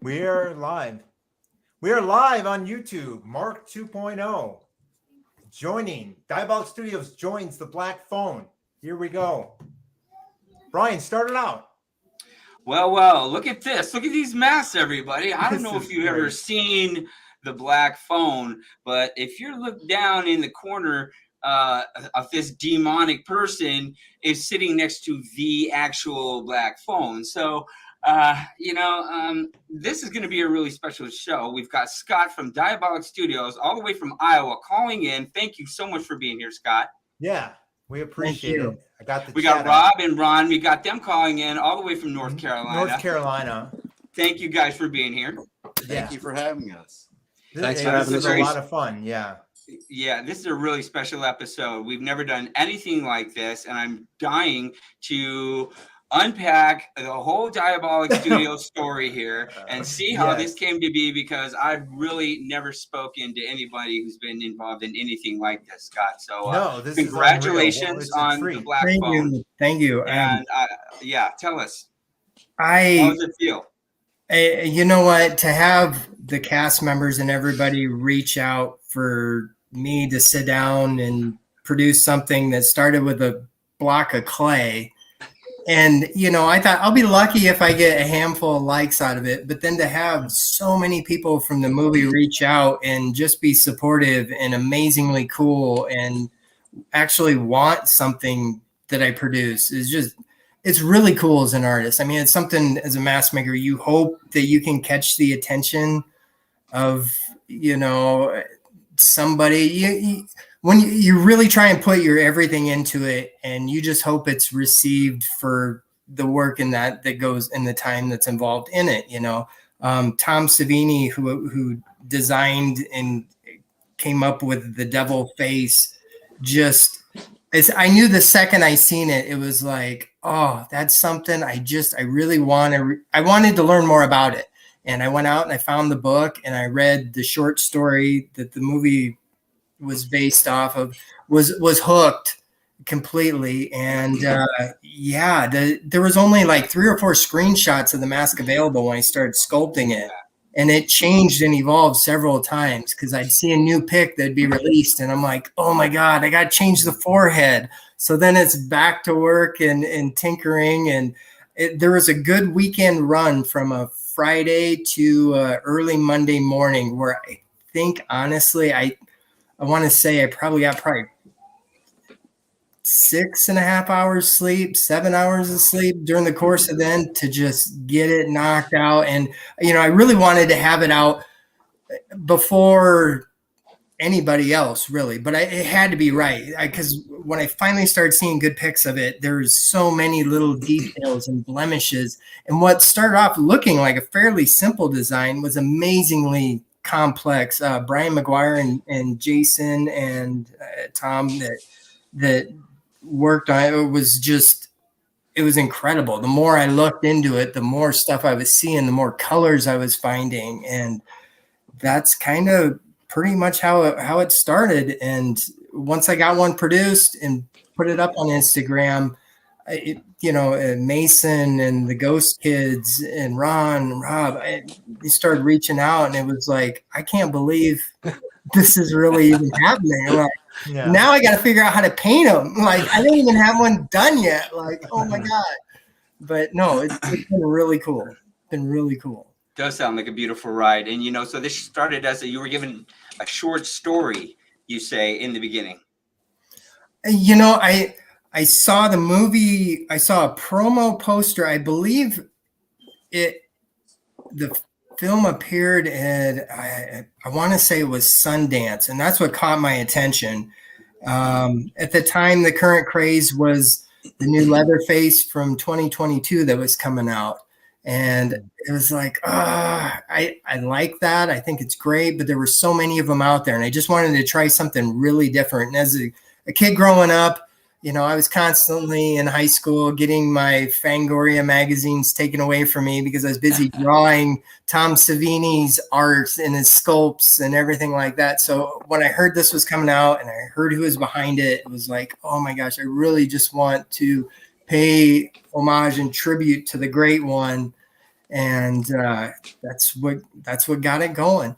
We are live. We are live on YouTube. Mark 2.0 joining. Diabolik Studios joins the Black Phone. Here we go. Brian, start it out. Well, look at this. Look at these masks, everybody. I don't This know is if you've great. ever seen the Black Phone, but if you look down in the corner of this demonic person is sitting next to the actual Black Phone. So, this is going to be a really special show. We've got Scott from Diabolik Studios, all the way from Iowa, calling in. Thank you so much for being here, Scott. Yeah, we appreciate it. I got the We chat got Rob and Ron. We got them calling in all the way from North Carolina. North Carolina. Thank you guys for being here. Thank you for having us. Thanks for having us. This is a lot of fun. Yeah. Yeah, this is a really special episode. We've never done anything like this, and I'm dying to unpack the whole Diabolik Studios story here and see how this came to be, because I've really never spoken to anybody who's been involved in anything like this, Scott. So this congratulations on the Black Phone. Thank you. And tell us. How does it feel? You know what? To have the cast members and everybody reach out for me to sit down and produce something that started with a block of clay. And, I thought I'll be lucky if I get a handful of likes out of it. But then to have so many people from the movie reach out and just be supportive and amazingly cool and actually want something that I produce is just, it's really cool as an artist. I mean, it's something as a mask maker, you hope that you can catch the attention of, somebody. When you really try and put your everything into it, and you just hope it's received for the work and that goes in the time that's involved in it. Tom Savini, who designed and came up with the devil face, I knew the second I seen it, it was like, oh, that's something I really I wanted to learn more about it. And I went out and I found the book and I read the short story that the movie was based off of, was hooked completely. And there was only like 3 or 4 screenshots of the mask available when I started sculpting it. And it changed and evolved several times because I'd see a new pic that'd be released and I'm like, oh my God, I got to change the forehead. So then it's back to work and tinkering. And there was a good weekend run from a Friday to early Monday morning where I think, honestly, I want to say I probably got 6.5 hours sleep, 7 hours of sleep during the course of then to just get it knocked out. And, I really wanted to have it out before anybody else, really, but it had to be right. Because when I finally started seeing good pics of it, there's so many little details and blemishes. And what started off looking like a fairly simple design was amazingly complex. Brian McGuire and Jason and Tom that worked on it, it was incredible. The more I looked into it, the more stuff I was seeing, the more colors I was finding. And that's kind of pretty much how it started. And once I got one produced and put it up on Instagram, Mason and the Ghost Kids and Ron and Rob, they started reaching out, and it was like, I can't believe this is really even happening. Like, now I got to figure out how to paint them. Like, I don't even have one done yet. Like, oh my God. But no, it's been really cool. Does sound like a beautiful ride. And, so this started as you were given a short story, you say, in the beginning. I saw the movie. I saw a promo poster. I believe the film appeared at, I want to say it was Sundance, and that's what caught my attention. At the time, the current craze was the new Leatherface from 2022 that was coming out. And it was like, I like that. I think it's great, but there were so many of them out there, and I just wanted to try something really different. And as a kid growing up, I was constantly in high school getting my Fangoria magazines taken away from me because I was busy drawing Tom Savini's art and his sculpts and everything like that. So when I heard this was coming out and I heard who was behind it, it was like, oh my gosh, I really just want to pay homage and tribute to the great one. and that's what got it going.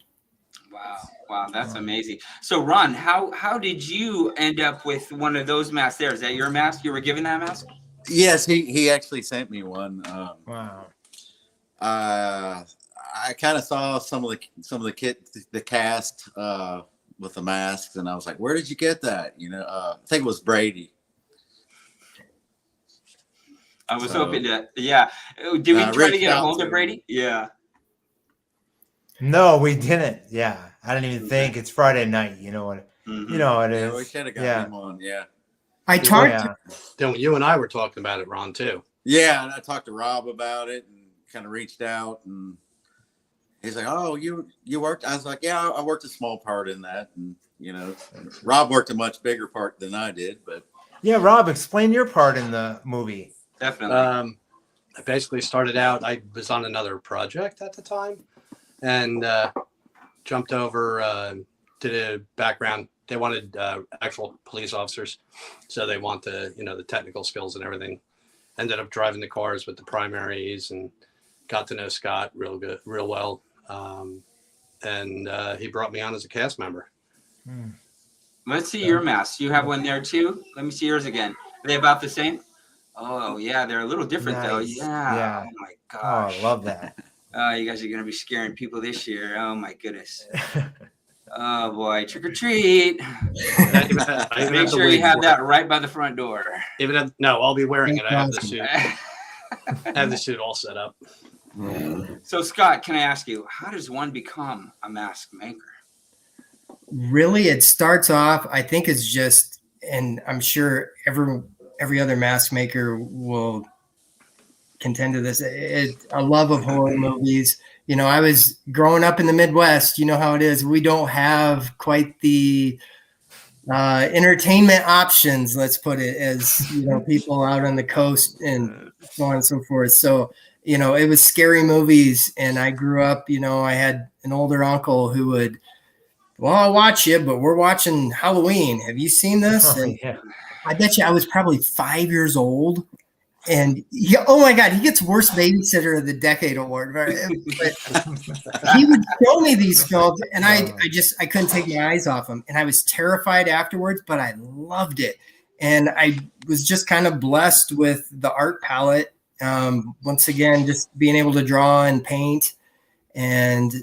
Wow, that's amazing. So, Ron, how did you end up with one of those masks there? Is that your mask? You were given that mask? Yes, he actually sent me one. Wow. I kind of saw some of the cast with the masks, and I was like, "Where did you get that?" I think it was Brady. I was hoping to. Yeah. Did we try to get a hold of Brady? Yeah. No, we didn't. Yeah, I didn't even think it's Friday night. You know what? Mhm. You know what it Yeah, is. we should have got him on. Yeah. I talked. Then you and I were talking about it, Ron, too. Yeah, and I talked to Rob about it and kind of reached out, and he's like, "Oh, you worked?" I was like, "Yeah, I worked a small part in that." And Rob worked a much bigger part than I did. But yeah, Rob, explain your part in the movie. Definitely. I basically started out. I was on another project at the time, and jumped over, did a background. They wanted actual police officers, so they want the technical skills and everything. Ended up driving the cars with the primaries and got to know Scott real well. And he brought me on as a cast member. Let's see your masks. You have one there too. Let me see yours again. Are they about the same? Oh yeah, they're a little different though. Yeah. Oh my gosh. Oh, I love that. You guys are gonna be scaring people this year. Oh my goodness. Oh boy, trick or treat. Make sure you have that right by the front door. No, I'll be wearing it. I have the suit. I have the suit all set up. So Scott, can I ask you, how does one become a mask maker? Really, it starts off, I think it's just, and I'm sure every other mask maker will contend to this, a love of horror movies. I was growing up in the Midwest. You know how it is. We don't have quite the entertainment options, let's put it, as people out on the coast and so on and so forth. So, it was scary movies. And I grew up, I had an older uncle who would, well, I'll watch you, but we're watching Halloween. Have you seen this? And yeah. I bet you I was probably 5 years old. And oh my God, he gets worst babysitter of the decade award. But he would show me these films, and I couldn't take my eyes off him. And I was terrified afterwards, but I loved it. And I was just kind of blessed with the art palette. Once again, just being able to draw and paint, and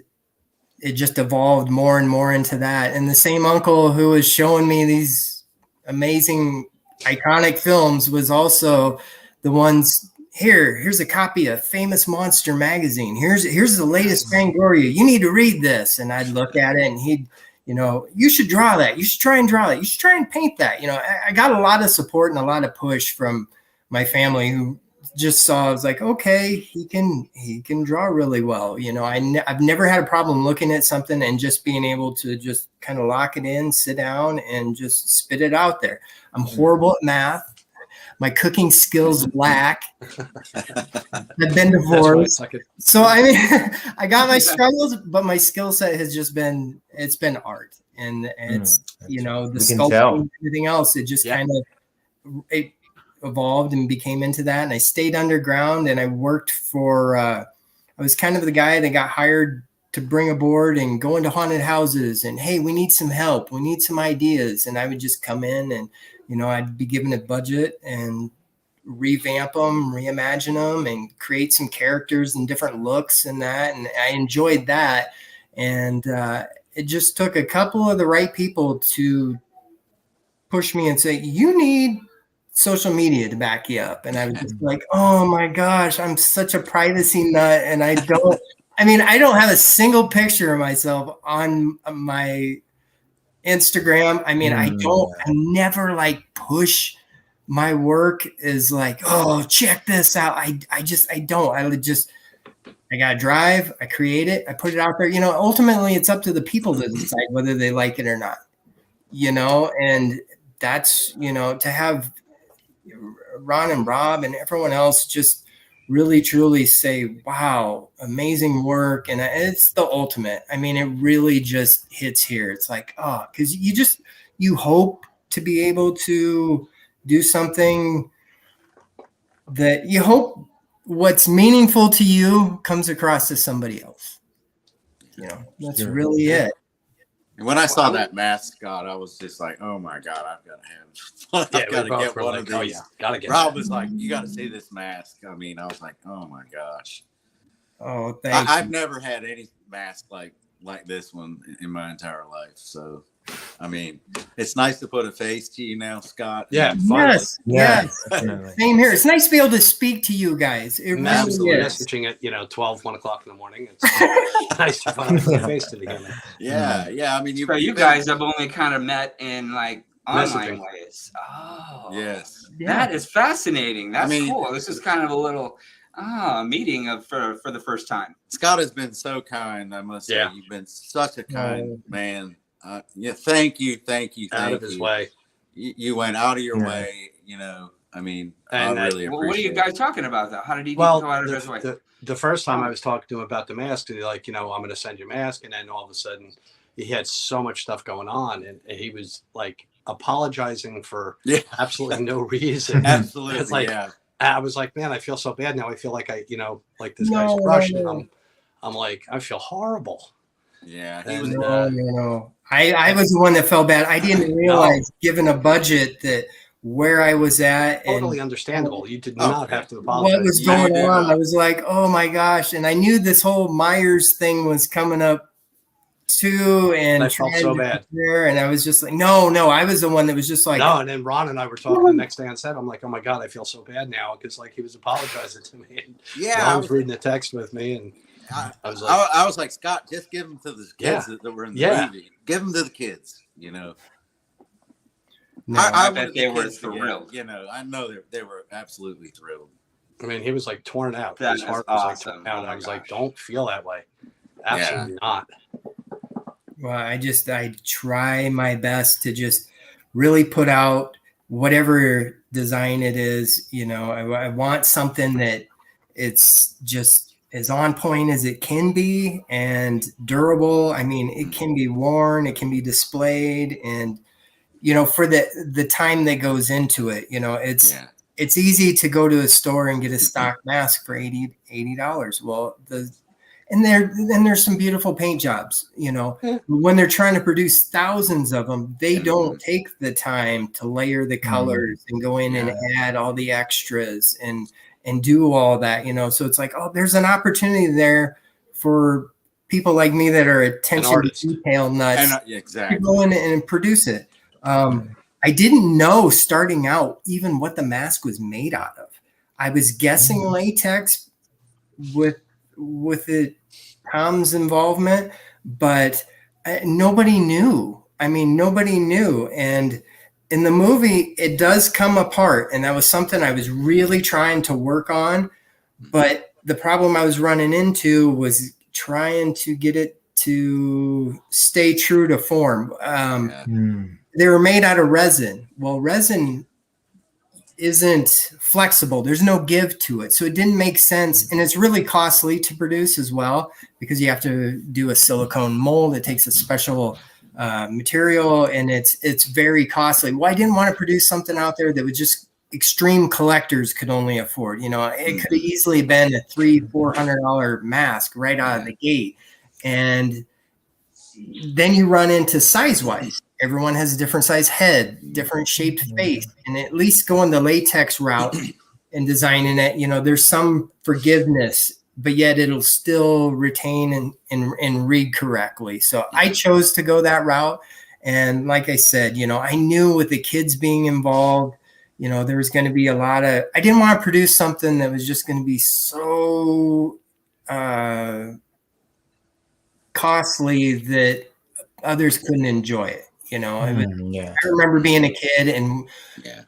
it just evolved more and more into that. And the same uncle who was showing me these amazing, iconic films was also the ones, here's a copy of Famous Monster magazine. Here's the latest Fangoria. You need to read this. And I'd look at it, and he'd, you should draw that. You should try and draw that. You should try and paint that. I got a lot of support and a lot of push from my family, who just saw, I was like, okay, he can draw really well. I've never had a problem looking at something and just being able to just kind of lock it in, sit down, and just spit it out there. I'm horrible at math. My cooking skills lack. I've been divorced. So I got my struggles, but my skill set has just been, it's been art. And it's, the sculpting and everything else, it just kind of, it evolved and became into that. And I stayed underground, and I worked for, I was kind of the guy that got hired to bring a board and go into haunted houses and, hey, we need some help. We need some ideas. And I would just come in and, I'd be given a budget and revamp them, reimagine them, and create some characters and different looks and that. And I enjoyed that. And it just took a couple of the right people to push me and say, you need social media to back you up. And I was just like, oh my gosh, I'm such a privacy nut. And I don't have a single picture of myself on my Instagram. I never push my work is like, oh, check this out. I gotta drive, I create it, I put it out there. Ultimately it's up to the people to decide whether they like it or not, and that's, to have Ron and Rob and everyone else just really truly say, wow, amazing work. And it's the ultimate. It really just hits here. It's like, oh, because you hope to be able to do something that you hope what's meaningful to you comes across to somebody else. You know, that's Sure. really it. And when I saw that mask, Scott, I was just like, "Oh my God, I've got to have, Yeah, I've got we to both get were one like, of these." oh yeah, gotta get Rob that. was like, "You got to see this mask." I mean, I was like, "Oh my gosh." Oh, thank I've you. never had any mask like this one in my entire life. So, I mean, it's nice to put a face to you now, Scott. Yeah, finally. Yes, yes. Definitely. Same here. It's nice to be able to speak to you guys. It really Absolutely. is. Messaging at 12, 1 o'clock in the morning. It's nice to finally put a face to the human. Yeah. I mean, So you guys have only kind of met in like online Messaging. ways. Oh, Yes. that is fascinating. That's mean- cool. This is kind of a little meeting of for the first time. Scott has been so kind. I must say, Yeah. you've been such a kind man. Yeah, thank you. Out of his way. You went out of your Yeah. way. You know, I mean, And I really Well, what are appreciate you guys talking about though? How did he Well, go out of his way? the first time I was talking to him about the mask, he's like, I'm going to send you a mask. And then all of a sudden he had so much stuff going on and he was like apologizing for Yeah. absolutely no reason. Absolutely. It's like, yeah. I was like, man, I feel so bad now. I feel like like this guy's No, Russian. no. I'm like, I feel horrible. Yeah. He And, was. No. I was the one that felt bad. I didn't realize, given a budget, that where I was at and Totally understandable. You did Oh, not have to apologize. what was You going did on. not. I was like, oh my gosh. And I knew this whole Myers thing was coming up too. And I felt so bad. prepare, and I was just like, no. I was the one that was just like, No, and then Ron and I were talking the next day on set. I'm like, oh my God, I feel so bad now because like he was apologizing to me. And Yeah. Ron was reading the text with me, and I was like, I was like, Scott, just give them to the kids that were in the movie. Give them to the kids. You know. no. I bet wanted the they were kids to get, thrilled. You know, I know they were absolutely thrilled. I mean, he was like torn out. That His is heart was like awesome. torn out. Oh my I was like, gosh. don't feel that way. Absolutely not. Well, I try my best to just really put out whatever design it is. You know, I want something that it's just as on point as it can be and durable. I mean, it can be worn, it can be displayed, and for the time that goes into it, it's easy to go to a store and get a stock mask for $80. Well, there's some beautiful paint jobs, when they're trying to produce thousands of them, they don't take the time to layer the colors and go in and add all the extras and do all that, so it's like, oh, there's an opportunity there for people like me that are attention to detail nuts exactly. to go in and produce it. I didn't know starting out even what the mask was made out of. I was guessing latex with it, Tom's involvement, but nobody knew. I mean, nobody knew. And in the movie, it does come apart. And that was something I was really trying to work on. But the problem I was running into was trying to get it to stay true to form. They were made out of resin. Well, resin isn't flexible. There's no give to it. So it didn't make sense. And it's really costly to produce as well because you have to do a silicone mold. It takes a special material and it's very costly. Well, I didn't want to produce something out there that was just extreme collectors could only afford. It could have easily been a $300-$400 mask right out of the gate. And then you run into size-wise. Everyone has a different size head, different shaped face, and at least going the latex route and designing it, there's some forgiveness, but yet it'll still retain and read correctly. So I chose to go that route. And like I said, I knew with the kids being involved, there was going to be I didn't want to produce something that was just going to be so costly that others couldn't enjoy it. I remember being a kid and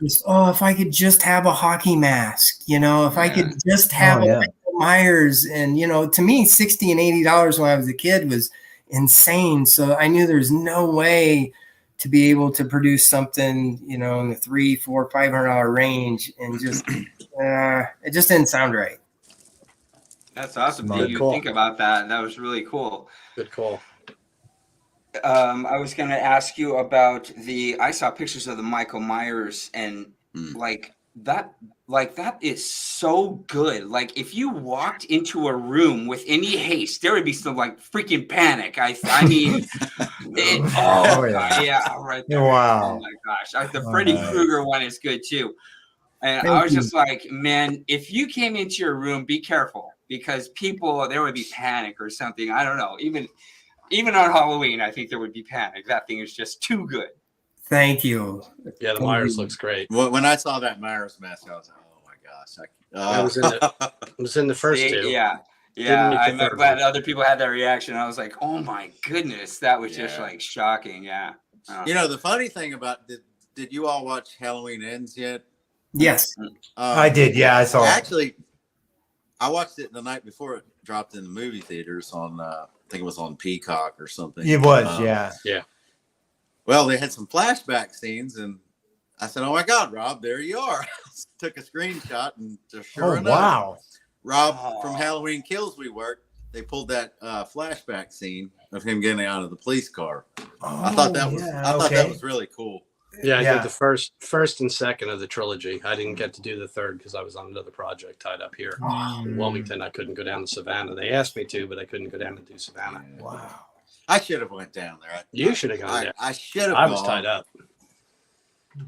just, if I could just have a hockey mask, if I could just have a Michael Myers, and to me, $60 and $80 when I was a kid was insane. So I knew there's no way to be able to produce something, in the $300, $400, $500 range, and just it just didn't sound right. That's awesome that you think about that. That was really cool. Good call. I was going to ask you about I saw pictures of the Michael Myers and like that is so good. Like if you walked into a room with any haste, there would be some like freaking panic. I mean, Oh, yeah. yeah, right there. Wow. Oh my gosh, the Freddy Krueger one is good too. And Thank I was you. just like, man, if you came into your room, be careful because there would be panic or something. I don't know. Even on Halloween, I think there would be panic. That thing is just too good. Thank you. Yeah, the Myers looks great. When I saw that Myers mask, I was like, oh my gosh. It was in the first two. Yeah. Didn't meet the I'm third glad one. other people had that reaction. I was like, oh my goodness, that was just like shocking. Yeah. The funny thing about did you all watch Halloween Ends yet? Yes. I did. Yeah, I saw it. Actually, I watched it the night before it dropped in the movie theaters on, I think it was on Peacock or something. It was, yeah. Well, they had some flashback scenes, and I said, "Oh my God, Rob, there you are!" Took a screenshot, and just sure enough, wow. Rob from Halloween Kills We Work. They pulled that flashback scene of him getting out of the police car. I thought that was really cool. Yeah, I did the first and second of the trilogy. I didn't get to do the third because I was on another project tied up here in Wilmington. I couldn't go down to Savannah. They asked me to, but I couldn't go down and do Savannah. Wow. I should have went down there. You should have gone down. I should have. I was tied up.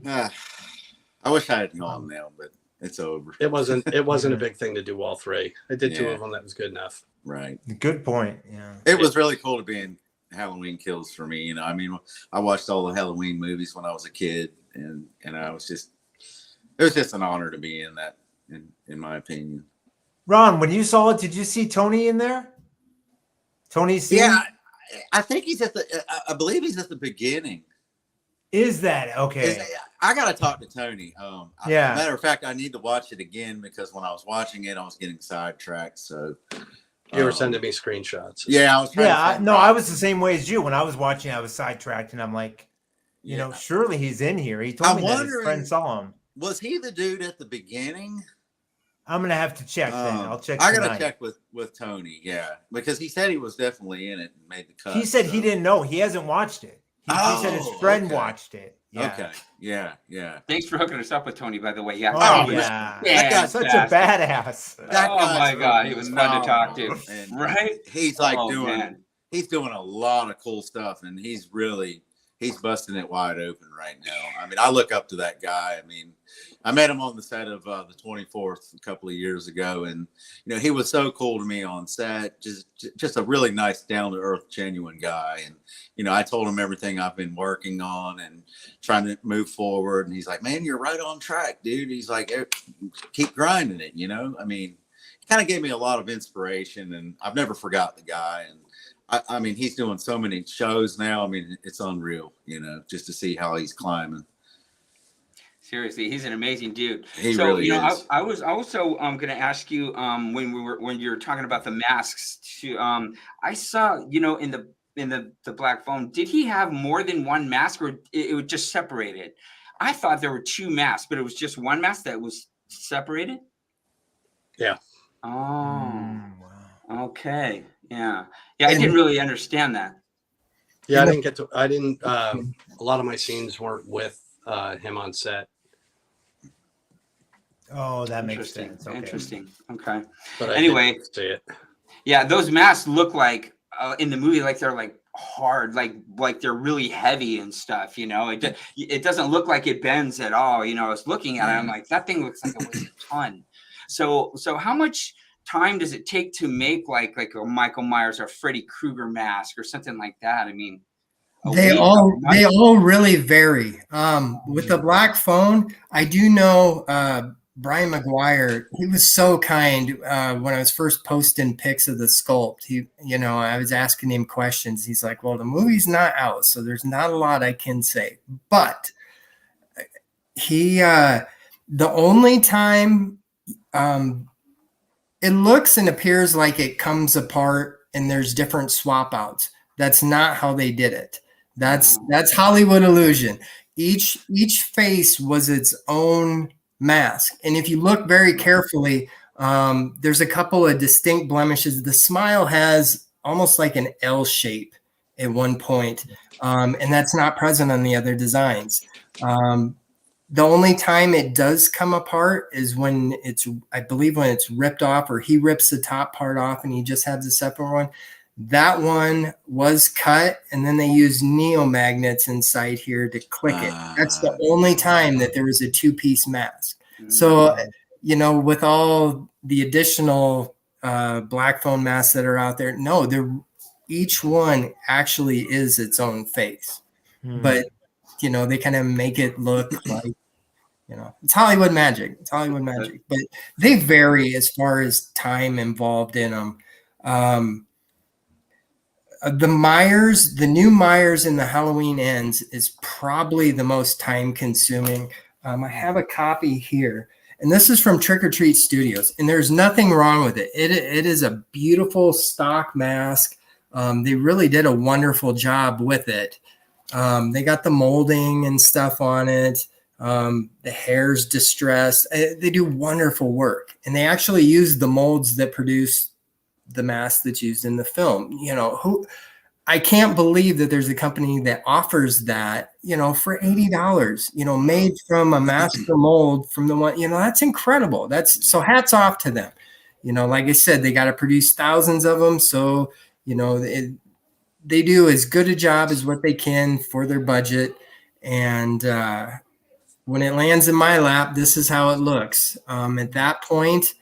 I wish I had gone now, but it's over. It wasn't a big thing to do all three. I did two of them. That was good enough. Right. Good point. Yeah. It was really cool to be in Halloween Kills for me. I mean, I watched all the Halloween movies when I was a kid, and I was it was just an honor to be in that, in my opinion. Ron, when you saw it, did you see Tony in there? Tony's scene? Yeah, I think he's I believe he's at the beginning. Is that okay? I got to talk to Tony. Matter of fact, I need to watch it again because when I was watching it, I was getting sidetracked. So you were sending me screenshots. Yeah, I was trying I was the same way as you. When I was watching, I was sidetracked, and I'm like, you know, surely he's in here. He told me that his friend saw him. Was he the dude at the beginning? I'm gonna have to check. Then I'll check. I gotta check with Tony. Yeah, because he said he was definitely in it and made the cut. He said he didn't know. He hasn't watched it. He said his friend watched it. Yeah. Okay. Yeah. Thanks for hooking us up with Tony, by the way. Yeah. That guy's such a badass. Oh my God, he was fun to talk to. And right? He's like he's doing a lot of cool stuff, and he's busting it wide open right now. I mean, I look up to that guy. I mean, I met him on the set of the 24th a couple of years ago, and he was so cool to me on set. Just a really nice, down to earth, genuine guy. And I told him everything I've been working on and trying to move forward. And he's like, "Man, you're right on track, dude." He's like, "Keep grinding it." I mean, he kind of gave me a lot of inspiration, and I've never forgot the guy. And I mean, he's doing so many shows now. I mean, it's unreal, just to see how he's climbing. Seriously, he's an amazing dude. He really is. I was also going to ask you when you were talking about the masks. I saw in the Black Phone. Did he have more than one mask, or it was just separated? I thought there were two masks, but it was just one mask that was separated. Yeah. Oh. Wow. Okay. Yeah. I didn't really understand that. Yeah, I didn't. A lot of my scenes weren't with him on set. Oh, that makes sense. Okay. Interesting. Okay. But anyway, see it. Yeah, those masks look like in the movie like they're like hard, like they're really heavy and stuff. It doesn't look like it bends at all. I was looking at it, I'm like, that thing looks like it weighs a ton. So how much time does it take to make like a Michael Myers or Freddy Krueger mask or something like that? I mean, they all really vary. With the Black Phone, I do know Brian McGuire, he was so kind when I was first posting pics of the sculpt. I was asking him questions. He's like, "Well, the movie's not out, so there's not a lot I can say." But the only time it looks and appears like it comes apart and there's different swap outs. That's not how they did it. That's Hollywood illusion. Each face was its own mask. And if you look very carefully, there's a couple of distinct blemishes. The smile has almost like an L shape at one point, and that's not present on the other designs. The only time it does come apart is when I believe when it's ripped off, or he rips the top part off and he just has a separate one. That one was cut, and then they used neomagnets inside here to click it. That's the only time that there was a two-piece mask. So, with all the additional black phone masks that are out there, no, each one actually is its own face. But, they kind of make it look like, it's Hollywood magic. It's Hollywood magic. But they vary as far as time involved in them. The new Myers in the Halloween Ends is probably the most time consuming. I have a copy here, and this is from Trick or Treat Studios, and there's nothing wrong with it. It is a beautiful stock mask. They really did a wonderful job with it. They got the molding and stuff on it. The hair's distressed. They do wonderful work, and they actually use the molds that produce the mask that's used in the film. I can't believe that there's a company that offers that, for $80, made from a master mold from the one, that's incredible. So hats off to them. Like I said, they got to produce thousands of them. So, they do as good a job as what they can for their budget. And when it lands in my lap, this is how it looks. At that point,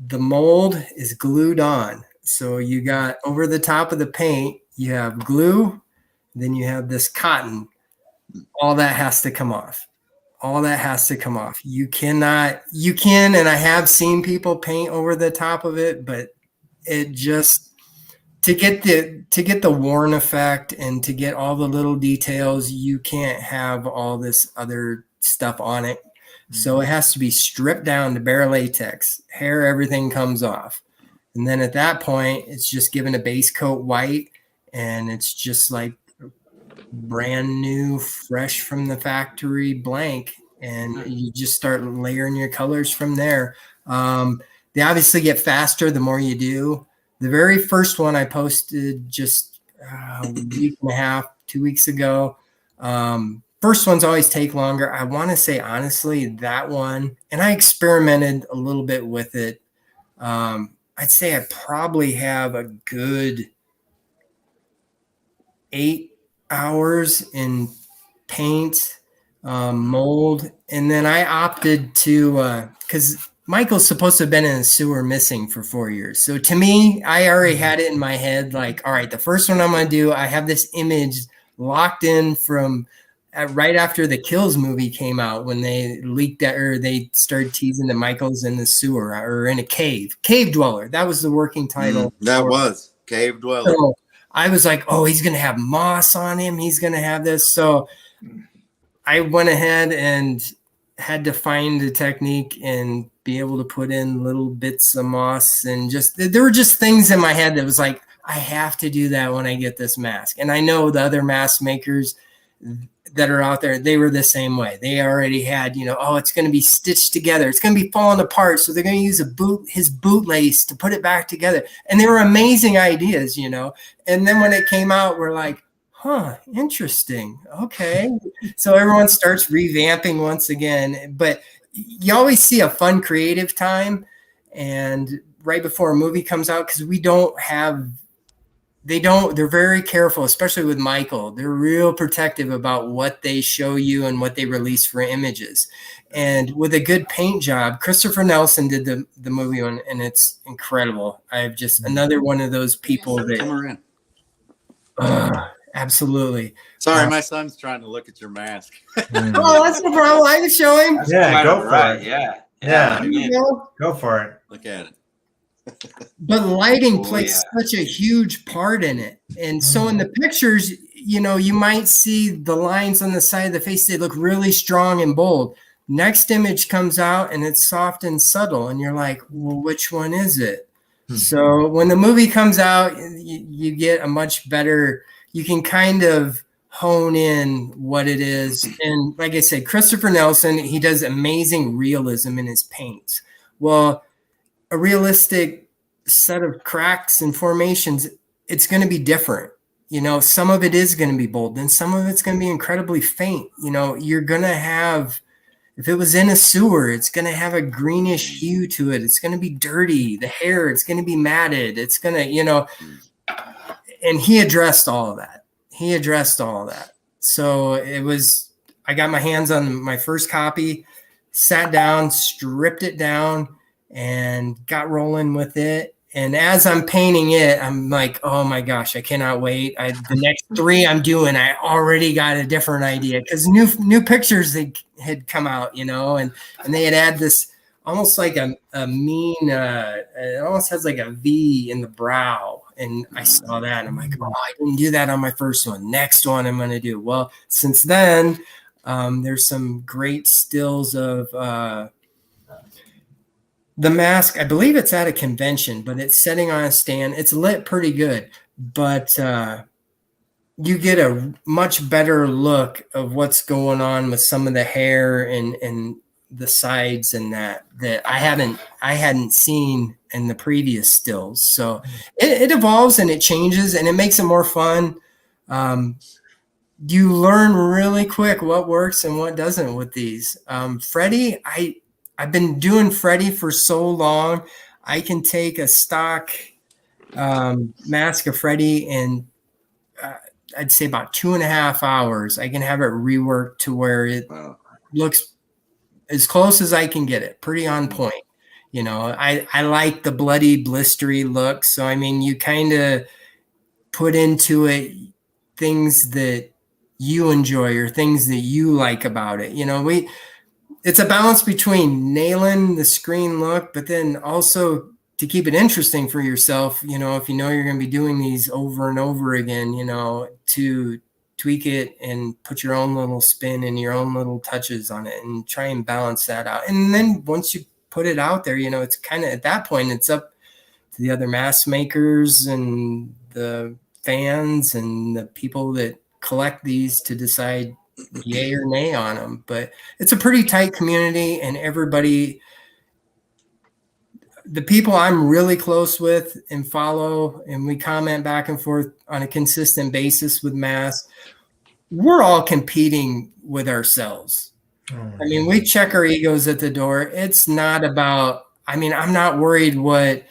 the mold is glued on. So you got over the top of the paint, you have glue, then you have this cotton. All that has to come off. You can, and I have seen people paint over the top of it, but it just, to get the worn effect and to get all the little details, you can't have all this other stuff on it. So it has to be stripped down to bare latex. Hair, everything comes off. And then at that point, it's just given a base coat white, and it's just like brand new, fresh from the factory blank. And you just start layering your colors from there. They obviously get faster the more you do. The very first one I posted just a week and a half, 2 weeks ago. First ones always take longer. I want to say, honestly, that one, and I experimented a little bit with it. I'd say I probably have a good 8 hours in paint, mold. And then I opted to, because Michael's supposed to have been in the sewer missing for 4 years. So to me, I already had it in my head, like, all right, the first one I'm going to do, I have this image locked in from right after the Kills movie came out, when they leaked that, or they started teasing that Michael's in the sewer or in a cave dweller. That was the working title. That was Cave Dweller. So I was like, oh, he's going to have moss on him. He's going to have this. So I went ahead and had to find a technique and be able to put in little bits of moss, and there were just things in my head that was like, I have to do that when I get this mask. And I know the other mask makers that are out there, they were the same way. They already had, it's going to be stitched together. It's going to be falling apart. So they're going to use his bootlace to put it back together. And they were amazing ideas, And then when it came out, we're like, interesting. Okay. So everyone starts revamping once again. But you always see a fun creative time, and right before a movie comes out, because they're very careful, especially with Michael. They're real protective about what they show you and what they release for images. And with a good paint job, Christopher Nelson did the movie one, and it's incredible. I've just another one of those people that absolutely. Sorry, my son's trying to look at your mask. Oh, that's no problem. I can show him. Yeah, go for it. Yeah. Go for it. Look at it. But lighting plays such a huge part in it. And so in the pictures, you might see the lines on the side of the face. They look really strong and bold. Next image comes out and it's soft and subtle. And you're like, well, which one is it? So when the movie comes out, you get a much better, you can kind of hone in what it is. And like I said, Christopher Nelson, he does amazing realism in his paints. Well, a realistic set of cracks and formations, it's going to be different. You know, some of it is going to be bold, and some of it's going to be incredibly faint. You know, you're going to have, if it was in a sewer, it's going to have a greenish hue to it. It's going to be dirty. The hair, it's going to be matted. It's going to, you know, and he addressed all of that. So it was, I got my hands on my first copy, sat down, stripped it down, and got rolling with it. And as I'm painting it, I'm like, oh my gosh, I cannot wait. The next 3 I'm doing, I already got a different idea because new pictures that had come out, you know, and they had added this almost like a mean, it almost has like a V in the brow. And I saw that and I'm like, oh, I didn't do that on my first one. Next one I'm going to do. Well, since then, there's some great stills of the mask. I believe it's at a convention, but it's sitting on a stand. It's lit pretty good, but you get a much better look of what's going on with some of the hair and the sides and that I hadn't seen in the previous stills. So it evolves and it changes and it makes it more fun. You learn really quick what works and what doesn't with these. Freddie, I've been doing Freddie for so long. I can take a stock mask of Freddie and I'd say about 2.5 hours. I can have it reworked to where it looks as close as I can get it, pretty on point. You know, I like the bloody blistery look. So, I mean, you kind of put into it things that you enjoy or things that you like about it. You know, it's a balance between nailing the screen look, but then also to keep it interesting for yourself, you know, if you know you're going to be doing these over and over again, you know, to tweak it and put your own little spin and your own little touches on it and try and balance that out. And then once you put it out there, you know, it's kind of at that point, it's up to the other mask makers and the fans and the people that collect these to decide yay or nay on them. But it's a pretty tight community and everybody, the people I'm really close with and follow, and we comment back and forth on a consistent basis with masks, we're all competing with ourselves. I mean, we check our egos at the door. It's not about, I mean, I'm not worried what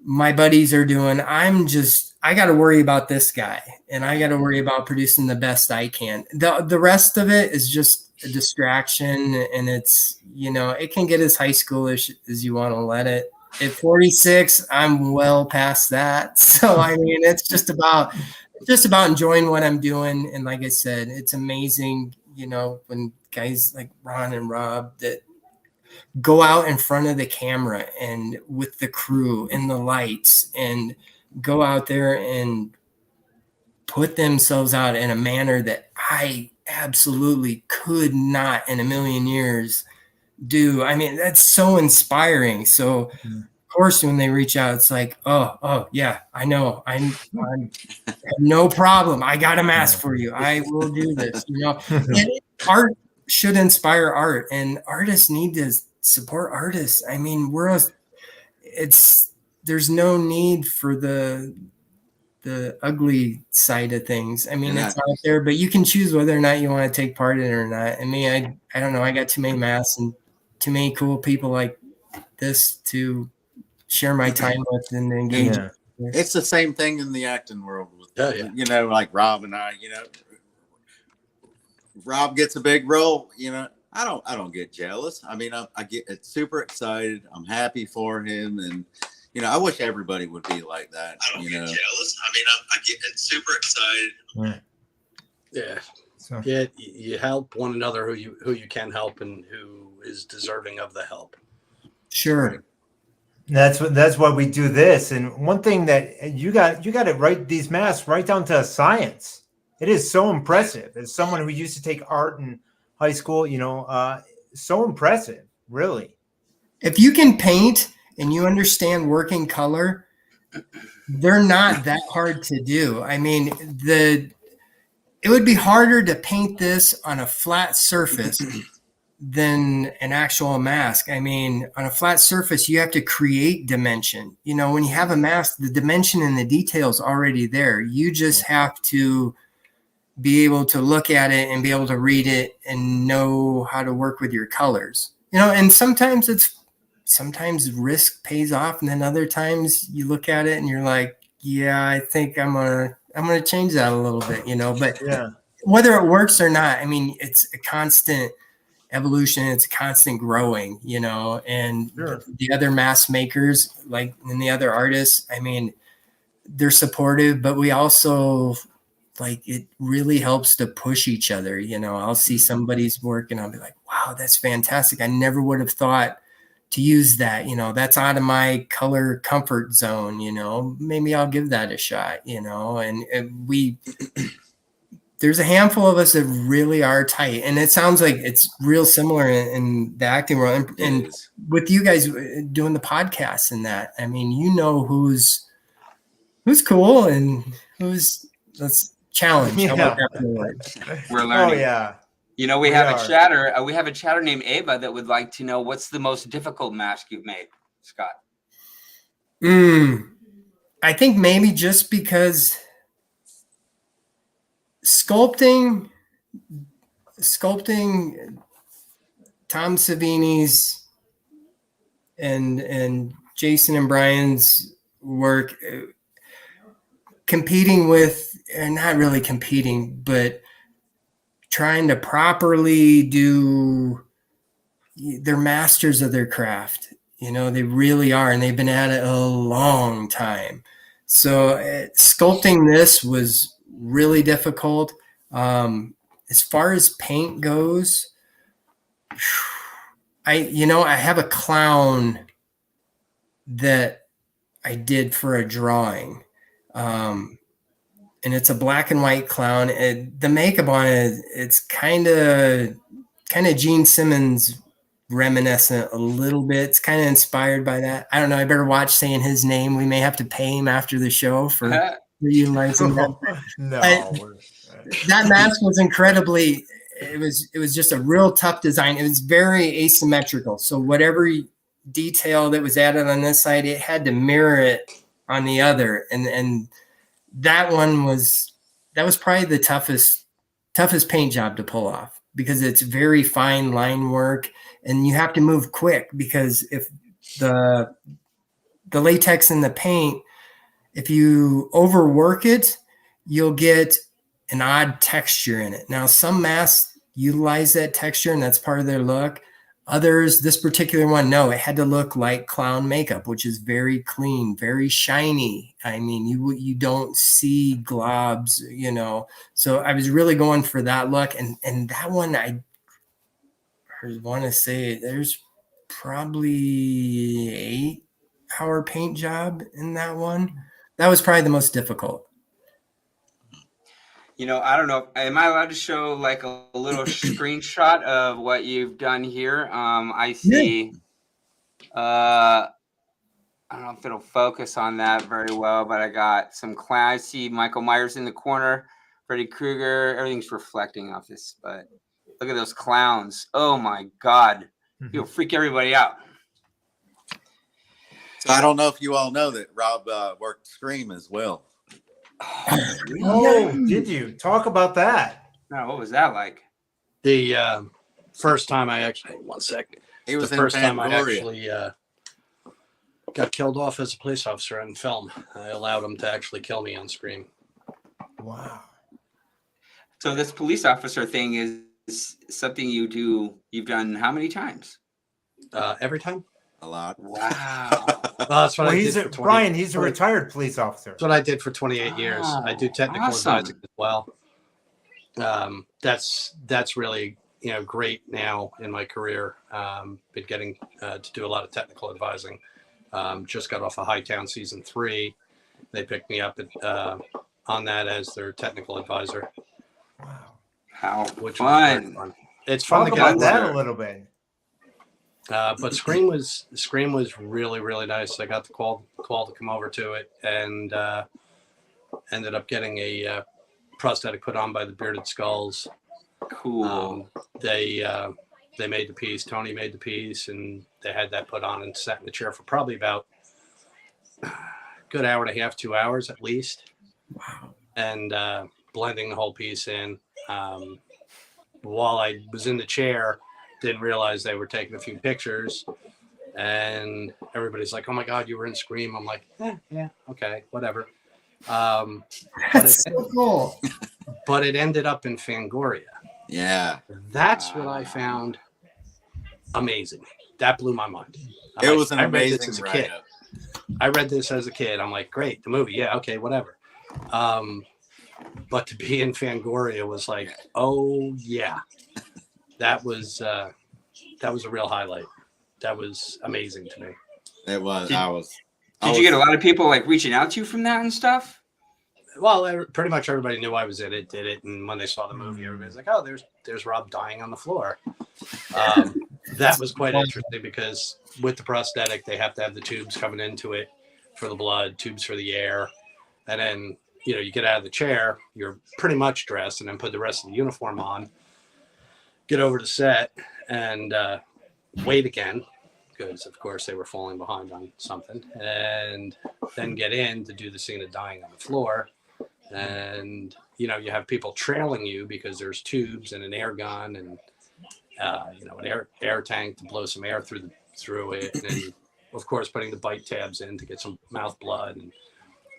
my buddies are doing. I got to worry about this guy and I got to worry about producing the best I can. The rest of it is just a distraction and it's, you know, it can get as high schoolish as you want to let it. At 46, I'm well past that. So, I mean, it's just about enjoying what I'm doing. And like I said, it's amazing, you know, when guys like Ron and Rob that go out in front of the camera and with the crew and the lights and go out there and put themselves out in a manner that I absolutely could not in a million years do. I mean, that's so inspiring. So of course, when they reach out, it's like, oh yeah, I know. I'm no problem. I got a mask for you. I will do this. You know, and art should inspire art, and artists need to support artists. I mean, there's no need for the ugly side of things. I mean, it's out there, but you can choose whether or not you want to take part in it or not. I mean, I don't know. I got too many masks and too many cool people like this to share my time with and engage. Yeah. It's the same thing in the acting world. You know, like Rob and I, you know, Rob gets a big role, you know, I don't get jealous. I mean, I get super excited. I'm happy for him. And, you know, I wish everybody would be like that. I don't get jealous. I mean, I get super excited. Yeah. So. Yeah. You help one another who you can help and who is deserving of the help. Sure. That's why we do this. And one thing that you got to write these masks right down to science. It is so impressive. As someone who used to take art in high school, you know, so impressive, really. If you can paint and you understand working color, they're not that hard to do. I mean, it would be harder to paint this on a flat surface than an actual mask. I mean, on a flat surface, you have to create dimension. You know, when you have a mask, the dimension and the detail's already there. You just have to be able to look at it and be able to read it and know how to work with your colors. You know, and sometimes risk pays off, and then other times you look at it and you're like, yeah, I think I'm gonna change that a little bit, you know. But Yeah. whether it works or not, I mean, it's a constant evolution, it's a constant growing, you know. And Sure. the other mask makers, like, and the other artists, I mean, they're supportive, but we also, like, it really helps to push each other. You know, I'll see somebody's work and I'll be like, wow, that's fantastic. I never would have thought to use that. You know, that's out of my color comfort zone. You know, maybe I'll give that a shot, you know. And there's a handful of us that really are tight. And it sounds like it's real similar in the acting world. And with you guys doing the podcast and that, I mean, you know, who's cool and who's, let's challenge. Yeah. How about that for a word? We're learning. Oh yeah. You know, we We have are. a chatter. We have a chatter named Ava that would like to know what's the most difficult mask you've made, Scott. I think maybe just because sculpting Tom Savini's and Jason and Brian's work, competing with, and not really competing, but trying to properly do, they're masters of their craft. You know, they really are, and they've been at it a long time. So sculpting this was really difficult. As far as paint goes, I have a clown that I did for a drawing. And it's a black and white clown. The makeup on it, it's kind of Gene Simmons reminiscent a little bit. It's kind of inspired by that. I don't know. I better watch saying his name. We may have to pay him after the show for utilizing that. No. That mask was incredibly. It was just a real tough design. It was very asymmetrical. So whatever detail that was added on this side, it had to mirror it on the other. And that was probably the toughest paint job to pull off, because it's very fine line work and you have to move quick, because if the latex in the paint, if you overwork it, you'll get an odd texture in it. Now, some masks utilize that texture and that's part of their look. Others, this particular one, no, it had to look like clown makeup, which is very clean, very shiny. I mean, you don't see globs, you know. So I was really going for that look. And that one, I want to say there's probably 8-hour paint job in that one. That was probably the most difficult. You know, I don't know. Am I allowed to show like a little screenshot of what you've done here? I see. I don't know if it'll focus on that very well, but I got some clown. I see Michael Myers in the corner, Freddy Krueger. Everything's reflecting off this, but look at those clowns. Oh my God. You'll freak everybody out. So I don't know if you all know that Rob worked Scream as well. Oh, did you talk about that? No, what was that like? The first time I actually, one second. He was The in first time I Fangoria. actually got killed off as a police officer in film. I allowed him to actually kill me on screen. Wow. So this police officer thing is something you've done how many times? Every time. A lot. Wow. Well, that's what Well, I did for 20, Brian, he's a retired police officer. That's what I did for 28 years. I do technical advising as well. That's really, you know, great now in my career. Been getting to do a lot of technical advising. Just got off of Hightown season 3. They picked me up on that as their technical advisor. Wow. How Which fun. was very fun. It's fun Talk to get about that older. a little bit. But Scream was really, really nice. I got the call to come over to it, and ended up getting a prosthetic put on by the Bearded Skulls. Cool. They they made the piece. Tony made the piece, and they had that put on and sat in the chair for probably about a good hour and a half, 2 hours at least. Wow. And blending the whole piece in. While I was in the chair, didn't realize they were taking a few pictures, and everybody's like, "Oh my God, you were in Scream." I'm like, "Yeah, okay, whatever." That's so cool. But it ended up in Fangoria. Yeah. That's what I found amazing. That blew my mind. It was an I read this amazing as a kid. write-up. I read this as a kid. I'm like, great, the movie, yeah, okay, whatever. But to be in Fangoria was like, oh yeah, that was a real highlight. That was amazing to me. It was. Did you get a lot of people like reaching out to you from that and stuff? Well, pretty much everybody knew I was in it, did it, and when they saw the movie, everybody's like, "Oh, there's Rob dying on the floor." That was quite interesting because with the prosthetic, they have to have the tubes coming into it for the blood, tubes for the air, and then you get out of the chair, you're pretty much dressed, and then put the rest of the uniform on, get over to set, and wait again because, of course, they were falling behind on something, and then get in to do the scene of dying on the floor. And you have people trailing you because there's tubes and an air gun and an air tank to blow some air through it, and of course putting the bite tabs in to get some mouth blood and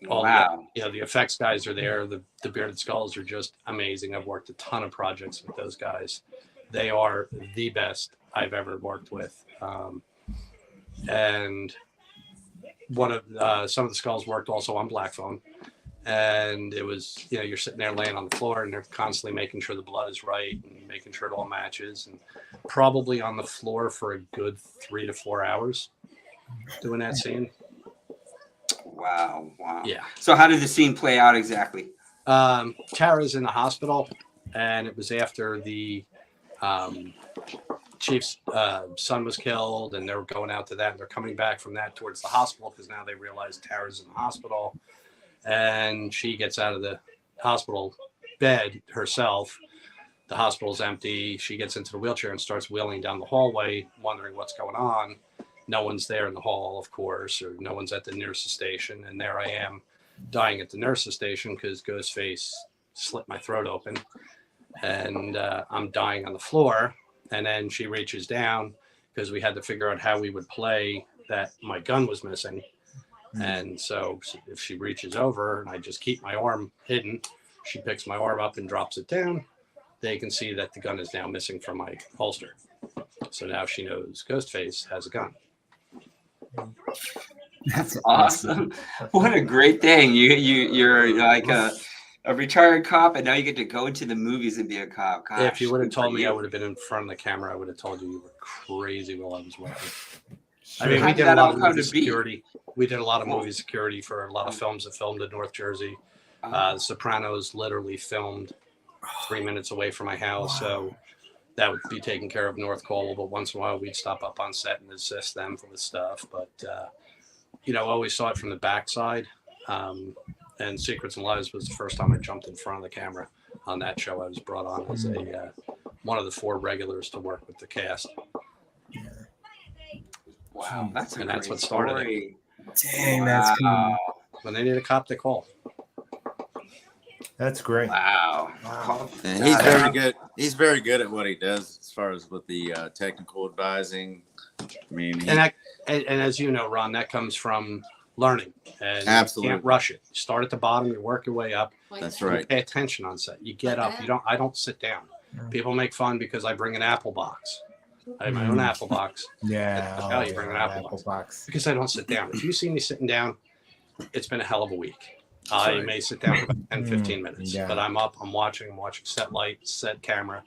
all Wow. the effects guys are there. The bearded skulls are just amazing. I've worked a ton of projects with those guys. They are the best I've ever worked with. And one of some of the skulls worked also on Black Phone. And it was, you're sitting there laying on the floor and they're constantly making sure the blood is right and making sure it all matches, and probably on the floor for a good 3 to 4 hours doing that scene. Wow. Yeah. So how did the scene play out exactly? Tara's in the hospital, and it was after the chief's son was killed, and they were going out to that, and they're coming back from that towards the hospital because now they realize Tara's in the hospital. And she gets out of the hospital bed herself. The hospital's empty. She gets into the wheelchair and starts wheeling down the hallway, wondering what's going on. No one's there in the hall, of course, or no one's at the nurse's station. And there I am dying at the nurse's station because Ghostface slit my throat open. And I'm dying on the floor. And then she reaches down because we had to figure out how we would play that my gun was missing. And so if she reaches over and I just keep my arm hidden, she picks my arm up and drops it down. They can see that the gun is now missing from my holster. So now she knows Ghostface has a gun. That's awesome. What a great thing. You're like a retired cop, and now you get to go to the movies and be a cop. Gosh, if you would have told me I would have been in front of the camera, I would have told you were crazy while I was working. I mean, we did a lot of movie security. We did a lot of movie security for a lot of films that filmed in North Jersey. The Sopranos literally filmed 3 minutes away from my house. So that would be taken care of North Cole. But once in a while, we'd stop up on set and assist them with stuff. But, always saw it from the backside. And Secrets and Lies was the first time I jumped in front of the camera on that show. I was brought on as one of the 4 regulars to work with the cast. Wow, that's what started it. Dang, that's cool. When they need a cop, they call. That's great. Wow. And he's very good. He's very good at what he does as far as with the technical advising. I mean, and as you know, Ron, that comes from learning, and absolutely. You can't rush it. You start at the bottom, you work your way up. That's right. You pay attention on set. You get up. I don't sit down. People make fun because I bring an apple box. I have my own apple box. Yeah. You bring an apple box. Because I don't sit down. If you see me sitting down, it's been a hell of a week. I may sit down for about 10, 15 minutes, but I'm up, I'm watching set light, set camera,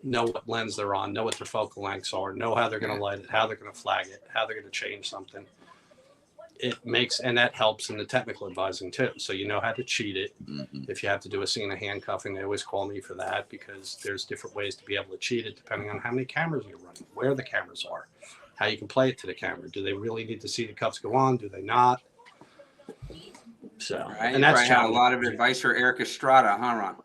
know what lens they're on, know what their focal lengths are, know how they're going to light it, how they're going to flag it, how they're going to change something. And that helps in the technical advising too. So you know how to cheat it. Mm-hmm. If you have to do a scene of handcuffing, they always call me for that because there's different ways to be able to cheat it depending on how many cameras you're running, where the cameras are, how you can play it to the camera. Do they really need to see the cuffs go on? Do they not? So, right. And that's a lot of advice for Eric Estrada, huh, Ron?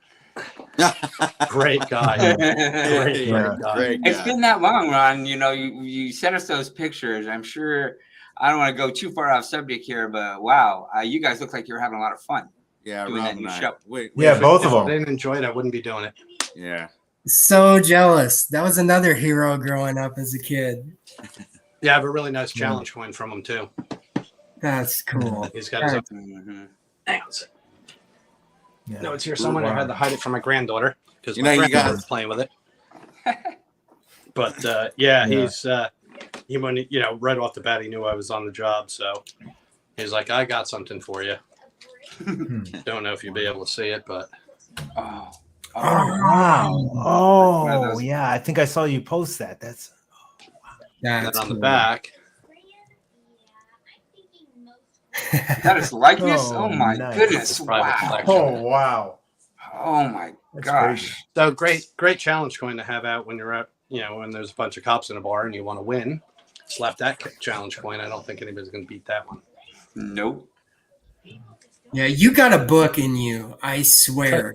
Great guy. Great Yeah. guy. Great It's guy. been that long, Ron. You know, you sent us those pictures. I'm sure I don't want to go too far off subject here, but wow, you guys look like you're having a lot of fun. Yeah, Doing Rob that new and I. show. Yeah, both of If I them. didn't enjoy it, I wouldn't be doing it. Yeah. So jealous. That was another hero growing up as a kid. Yeah, I have a really nice challenge coin from him too. That's cool. He's got his own. Mhm. Hang on a second. Yeah. No, it's here somewhere. I had to hide it from my granddaughter because You my know, you granddaughter guys- was playing with it. But yeah, he went, right off the bat, he knew I was on the job, so he's like, "I got something for you." Don't know if you'll be able to see it, but Oh. Oh wow! One of Oh those- yeah, I think I saw you post that. That's then That's on the cool. back, That is likeness. Oh, Oh, my nice. goodness! It's a private Wow. collection. oh wow. Oh my That's gosh. crazy. so great challenge coin to have out when you're out, when there's a bunch of cops in a bar and you want to win. Slap that challenge coin. I don't think anybody's going to beat that one. Nope. Yeah, you got a book in you, I swear.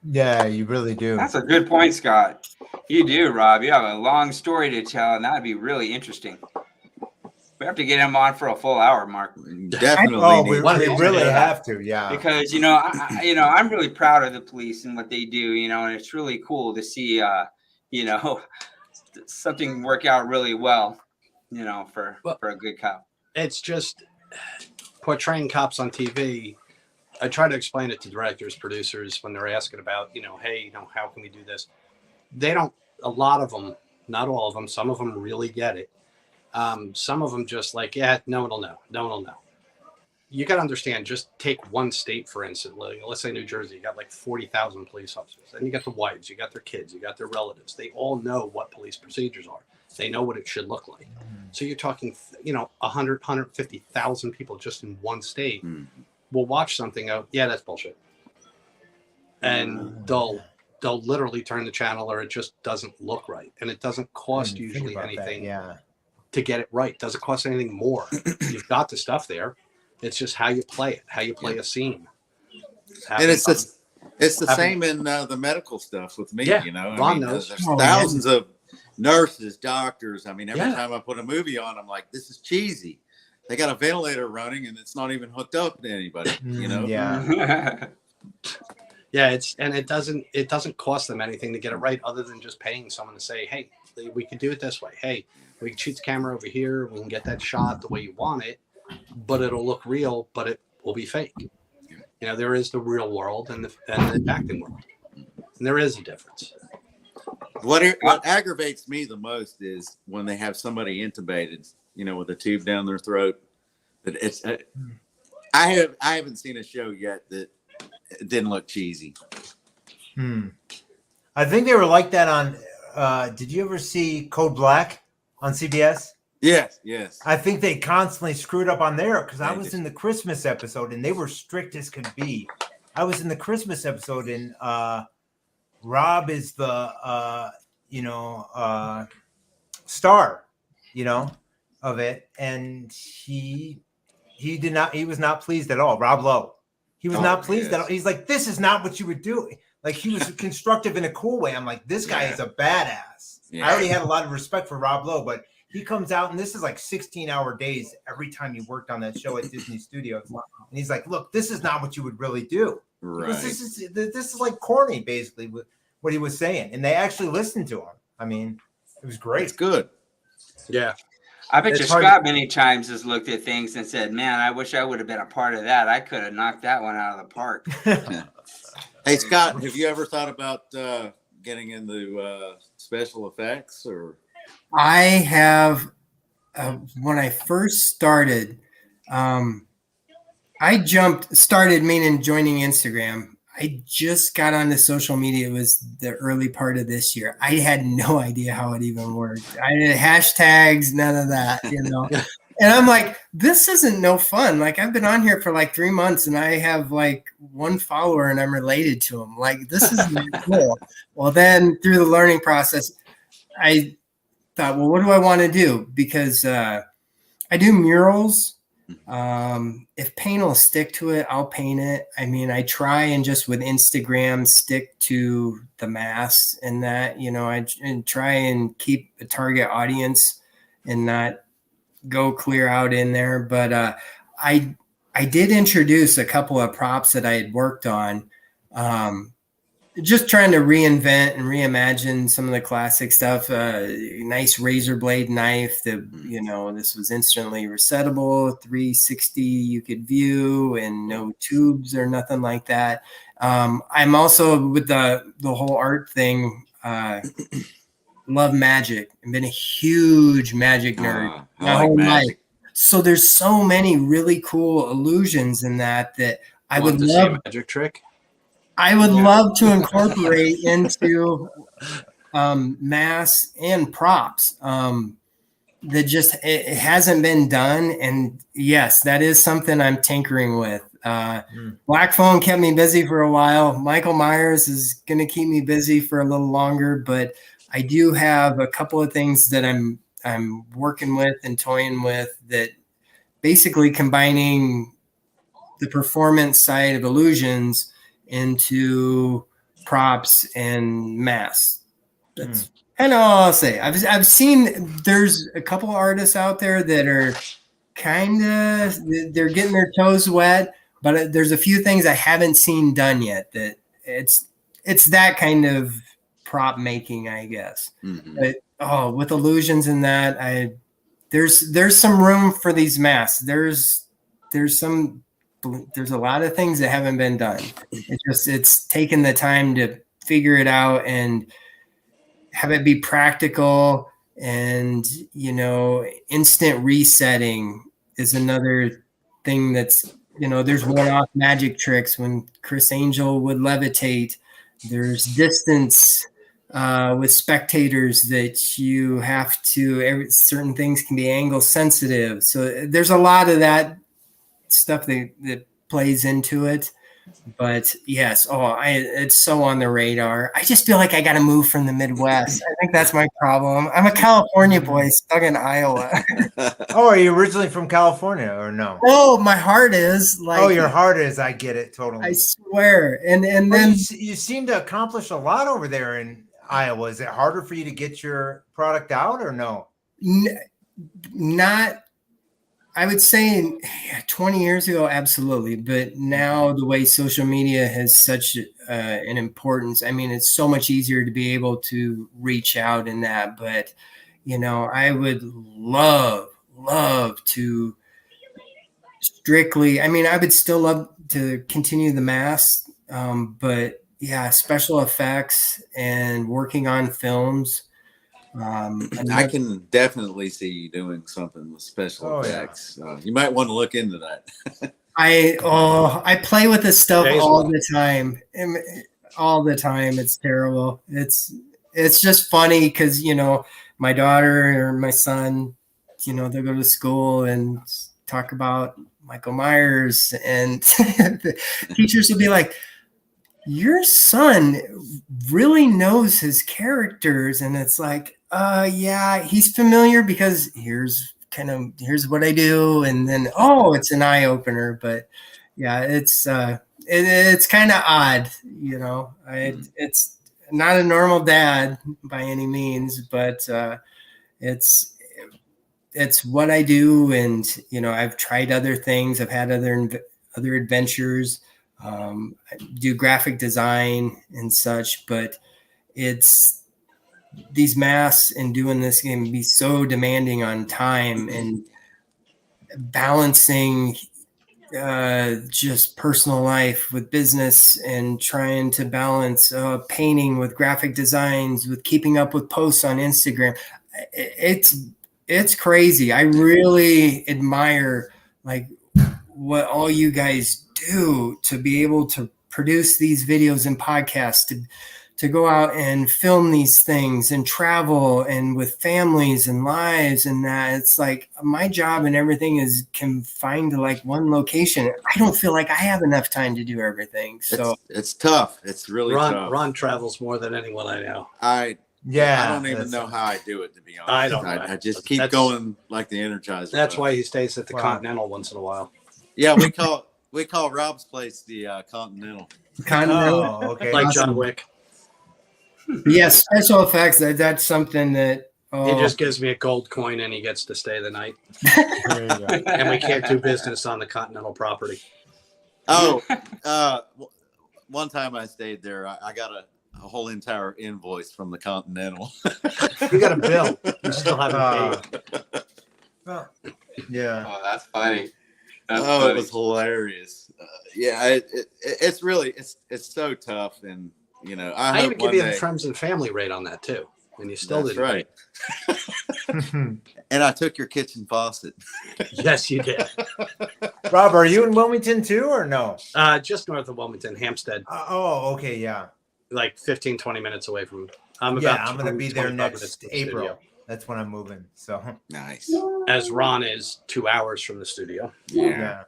Yeah, you really do. That's a good point, Scott. You do, Rob. You have a long story to tell, and that'd be really interesting. We have to get him on for a full hour, Mark, Definitely. Oh, we need- One of we these really days. have to. Yeah. because I'm really proud of the police and what they do. And it's really cool to see, something work out really well. For a good cop. It's just portraying cops on TV. I try to explain it to directors, producers when they're asking about, hey, how can we do this? They don't, a lot of them, not all of them, some of them really get it. Some of them just like, yeah, no one will know. No one will know. You got to understand, just take one state, for instance. Let's say New Jersey, you got like 40,000 police officers. Then you got the wives, you got their kids, you got their relatives. They all know what police procedures are. They know what it should look like. So you're talking, 100, 150,000 people just in one state will watch something. Go, yeah, that's bullshit. And they'll literally turn the channel, or it just doesn't look right. And it doesn't cost Think usually about that, anything Yeah. to get it right. Doesn't cost anything more. You've got the stuff there. It's just how you play it, how you play a scene. And it's the Having- same in the medical stuff with me. Yeah, I Ron mean, knows. there's Oh, thousands of nurses, doctors. I mean, every Yeah. time I put a movie on, I'm like, this is cheesy. They got a ventilator running and it's not even hooked up to anybody. Yeah. Yeah, it doesn't cost them anything to get it right, other than just paying someone to say, hey, we can do it this way. Hey, we can shoot the camera over here. We can get that shot the way you want it, but it'll look real, but it will be fake. There is the real world and the acting world, and there is a difference. What aggravates me the most is when they have somebody intubated, with a tube down their throat. That it's, I haven't seen a show yet that it didn't look cheesy. I think they were like that on. Did you ever see Code Black on CBS? Yes. I think they constantly screwed up on there because I They was just- in the Christmas episode and they were strict as could be. I was in the Christmas episode and Rob is the star, of it, and he was not pleased at all. Rob Lowe, he was not pleased at all. He's like, this is not what you would do. Like, he was constructive in a cool way. I'm like, this guy is a badass. Yeah. I already had a lot of respect for Rob Lowe, but he comes out, and this is like 16-hour days every time he worked on that show at Disney Studios. And he's like, look, this is not what you would really do. Right. Because this is like corny, basically, with what he was saying. And they actually listened to him. I mean, it was great. It's good. Yeah. I bet It's you hard Scott many times has looked at things and said, man, I wish I would have been a part of that. I could have knocked that one out of the park. Hey, Scott, have you ever thought about getting into special effects or? I have, when I first started, started meaning joining Instagram. I just got onto social media. It was the early part of this year. I had no idea how it even worked. I did hashtags, none of that, And I'm like, this isn't no fun. Like, I've been on here for like 3 months and I have like one follower and I'm related to him. Like, this is cool. Well, then through the learning process, I thought, well, what do I want to do? Because I do murals If paint will stick to it, I'll paint it. I mean, I try and just with Instagram stick to the masks and that, and try and keep a target audience and not go clear out in there. But I did introduce a couple of props that I had worked on. Just trying to reinvent and reimagine some of the classic stuff. Nice razor blade knife that, this was instantly resettable, 360 you could view, and no tubes or nothing like that. I'm also with the whole art thing. Love magic. I've been a huge magic nerd my whole life. So there's so many really cool illusions in that I would love. See a magic trick. I would love to incorporate into masks and props. That just it hasn't been done, and yes, that is something I'm tinkering with. Black Phone kept me busy for a while. Michael Myers is going to keep me busy for a little longer, but I do have a couple of things that I'm working with and toying with, that basically combining the performance side of illusions into props and masks. That's kind of all I'll say. I've seen there's a couple of artists out there that are they're getting their toes wet, but there's a few things I haven't seen done yet that it's that kind of prop making, I guess. But with illusions in that, there's some room for these masks. There's a lot of things that haven't been done. It's taken the time to figure it out and have it be practical, and instant resetting is another thing that's, there's one-off magic tricks when Chris Angel would levitate. There's distance with spectators that you have to, certain things can be angle sensitive. So there's a lot of that stuff that plays into it. But yes, it's so on the radar. I just feel like I got to move from the Midwest. I think that's my problem. I'm a California boy stuck in Iowa. Oh, are you originally from California or no? Oh, my heart is like. Oh, your heart is. I get it totally. I swear. And Well, then you seem to accomplish a lot over there in Iowa. Is it harder for you to get your product out or no? Not. I would say 20 years ago, absolutely. But now the way social media has such an importance, I mean, it's so much easier to be able to reach out in that. But, I would love to strictly, I would still love to continue the mask. But yeah, special effects and working on films. I can definitely see you doing something with special effects. You might want to look into that. I play with this stuff all the time. All the time. It's terrible. It's just funny because, my daughter or my son, they'll go to school and talk about Michael Myers, and the teachers will be like, your son really knows his characters. And it's like, yeah, he's familiar because here's what I do. And then, it's an eye opener. But yeah, it's kind of odd, it's not a normal dad by any means, but it's what I do. And, I've tried other things. I've had other adventures. I do graphic design and such, but it's these masks and doing this can be so demanding on time and balancing just personal life with business and trying to balance painting with graphic designs with keeping up with posts on Instagram. It's crazy. I really admire what all you guys do to be able to produce these videos and podcasts, to go out and film these things and travel and with families and lives, and that it's like my job and everything is confined to one location. I don't feel like I have enough time to do everything. So it's tough. It's really tough. Ron travels more than anyone I know. Yeah. I don't even know how I do it, to be honest. I don't know. I just keep That's- going like the Energizer. That's Bunny. why he stays at the Wow. Continental once in a while. Yeah, we call Rob's place the Continental. Continental. Oh, okay. Like Awesome. John Wick. Yeah, special effects. That's something that. He Oh, just gives me a gold coin and he gets to stay the night. There you go. And we can't do business on the Continental property. Oh, one time I stayed there, I got a whole entire invoice from the Continental. You got a bill. You still haven't paid. Well, yeah. Oh, that's funny. That's Oh, funny. it was hilarious. Yeah, it's really it's so tough, and you know I hope even give one you day- the friends and family rate on that too. And you still That's didn't. right. And I took your kitchen faucet. Yes, you did. Rob, are you in Wilmington too, or no? Just north of Wilmington, Hampstead, Oh, okay, yeah. like 15, 20 minutes away from. I'm Yeah, about I'm gonna 20, be there 25 minutes next from the April. studio. That's when I'm moving. So Nice. As Ron is 2 hours from the studio. Yeah.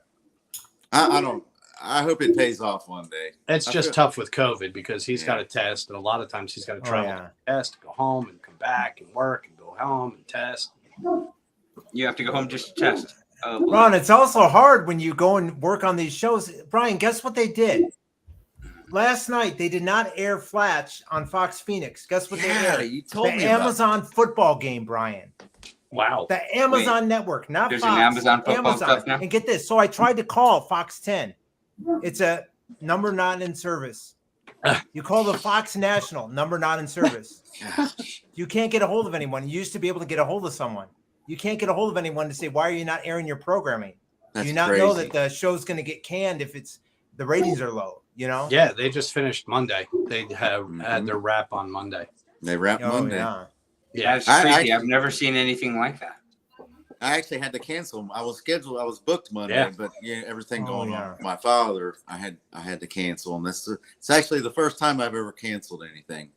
I don't. I hope it pays off one day. It's I just feel- tough with COVID because he's Yeah. got to test, and a lot of times he's got to Oh, travel yeah. to test, go home, and come back and work, and go home and test. You have to go home just to test. Ron, it's also hard when you go and work on these shows. Brian, guess what they did? Last night they did not air Flash on Fox Phoenix. Guess what they Yeah, aired? you told The me about Amazon football game, Brian. Wow. The Amazon network, not there's Fox. an Amazon football stuff now? And get this. So I tried to call Fox 10. It's a number not in service. You call the Fox National, number not in service. Gosh. You can't get a hold of anyone. You used to be able to get a hold of someone. You can't get a hold of anyone to say, why are you not airing your programming? That's Do you not crazy. know that the show's going to get canned if it's the ratings are low, you know? Yeah, they just finished Monday. They have Mhm. had their wrap on Monday. They wrap Oh, Monday. yeah. Yeah. That's I- crazy. I- I've never seen anything like that. I actually had to cancel. I was booked Monday, Yeah. but yeah, everything Oh, going yeah. on with my father, I had to cancel. And it's actually the first time I've ever canceled anything.